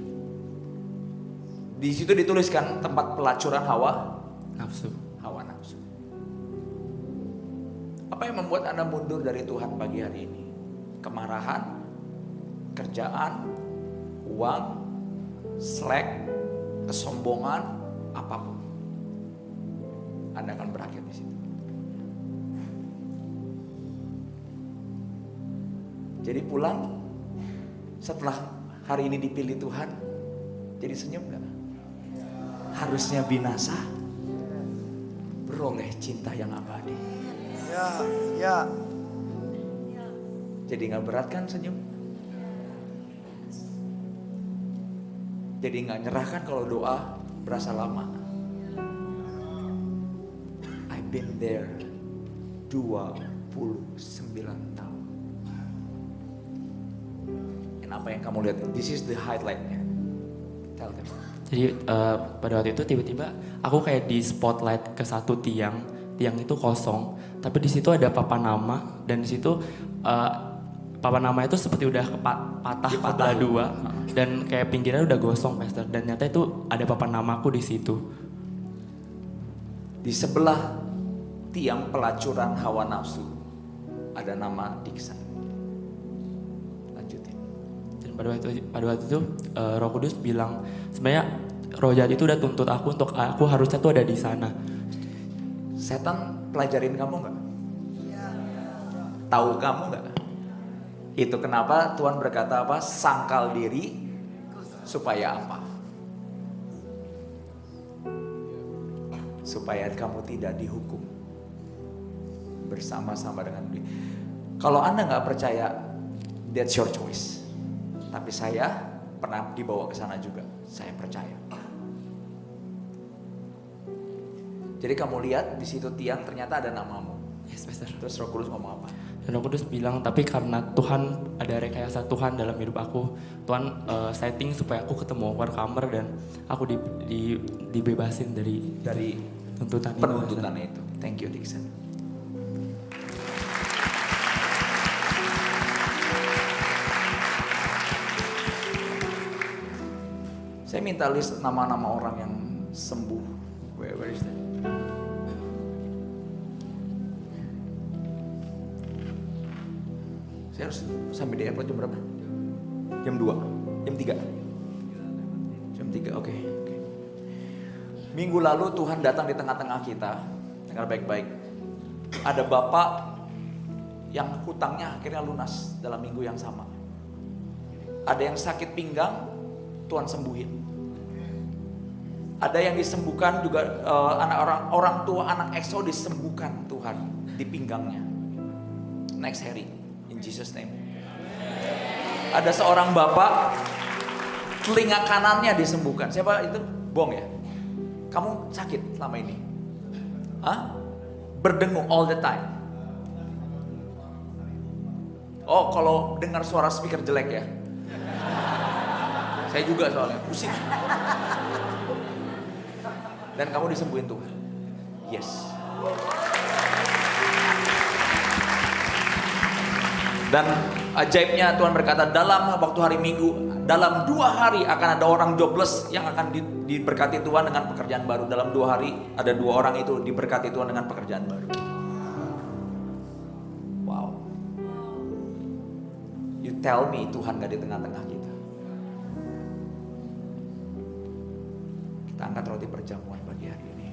Speaker 1: Di situ dituliskan tempat pelacuran hawa
Speaker 2: Nafsu.
Speaker 1: Apa yang membuat Anda mundur dari Tuhan pagi hari ini? Kemarahan, kerjaan, uang, slack, kesombongan, apapun. Anda akan berakhir di situ. Jadi pulang setelah hari ini dipilih Tuhan, jadi senyum gak? Harusnya binasa, beroleh cinta yang abadi.
Speaker 3: Ya.
Speaker 1: Jadi gak berat kan senyum? Jadi gak nyerah kan kalau doa berasa lama? I've been there 29 tahun. Dan apa yang kamu lihat? This is the highlightnya. Tell them.
Speaker 2: Jadi pada waktu itu tiba-tiba aku kayak di spotlight ke satu tiang itu kosong, tapi di situ ada papan nama dan di situ papan nama itu seperti udah patah kebelah dua dan kayak pinggirnya udah gosong, Pastor. Dan nyata itu ada papan namaku di situ.
Speaker 1: Di sebelah tiang pelacuran hawa nafsu ada nama Diksan. Lanjutin.
Speaker 2: Dan pada waktu itu Roh Kudus bilang sebenarnya roh jahat itu udah tuntut aku untuk aku harusnya tuh ada di sana.
Speaker 1: Setan pelajarin kamu nggak? Tahu kamu nggak? Itu kenapa Tuhan berkata apa? Sangkal diri supaya apa? Supaya kamu tidak dihukum bersama-sama dengan dia. Kalau Anda nggak percaya, that's your choice. Tapi saya pernah dibawa ke sana juga. Saya percaya. Jadi kamu lihat di situ tiang ternyata ada namamu.
Speaker 2: Yes, Pastor.
Speaker 1: Terus Roh Kudus ngomong apa?
Speaker 2: Dan Roh Kudus bilang, tapi karena Tuhan ada rekayasa Tuhan dalam hidup aku, Tuhan setting supaya aku ketemu overcomer dan aku dibebasin dari tuntutan
Speaker 1: penuntutannya itu. Thank you, Dixon. Saya minta list nama-nama orang yang sembuh. Where is that? Saya harus sampai di airport jam berapa? Jam 2? Jam 3? Jam 3, oke. Minggu lalu Tuhan datang di tengah-tengah kita. Dengar baik-baik. Ada bapak yang hutangnya akhirnya lunas dalam minggu yang sama. Ada yang sakit pinggang, Tuhan sembuhin. Ada yang disembuhkan juga, orang tua anak EXO disembuhkan Tuhan di pinggangnya. Next Harry, in Jesus name. Ada seorang bapak telinga kanannya disembuhkan. Siapa itu? Bong ya? Kamu sakit selama ini? Hah? Berdengung all the time. Oh, kalau dengar suara speaker jelek ya? Saya juga soalnya pusing. Dan kamu disembuhin Tuhan. Yes. Dan ajaibnya Tuhan berkata dalam waktu hari Minggu, dalam 2 hari akan ada orang jobless yang akan diberkati Tuhan dengan pekerjaan baru. Dalam 2 hari ada 2 orang itu diberkati Tuhan dengan pekerjaan baru. Wow. You tell me Tuhan gak di tengah-tengah kita. Kita angkat roti perjamuan pagi hari ini.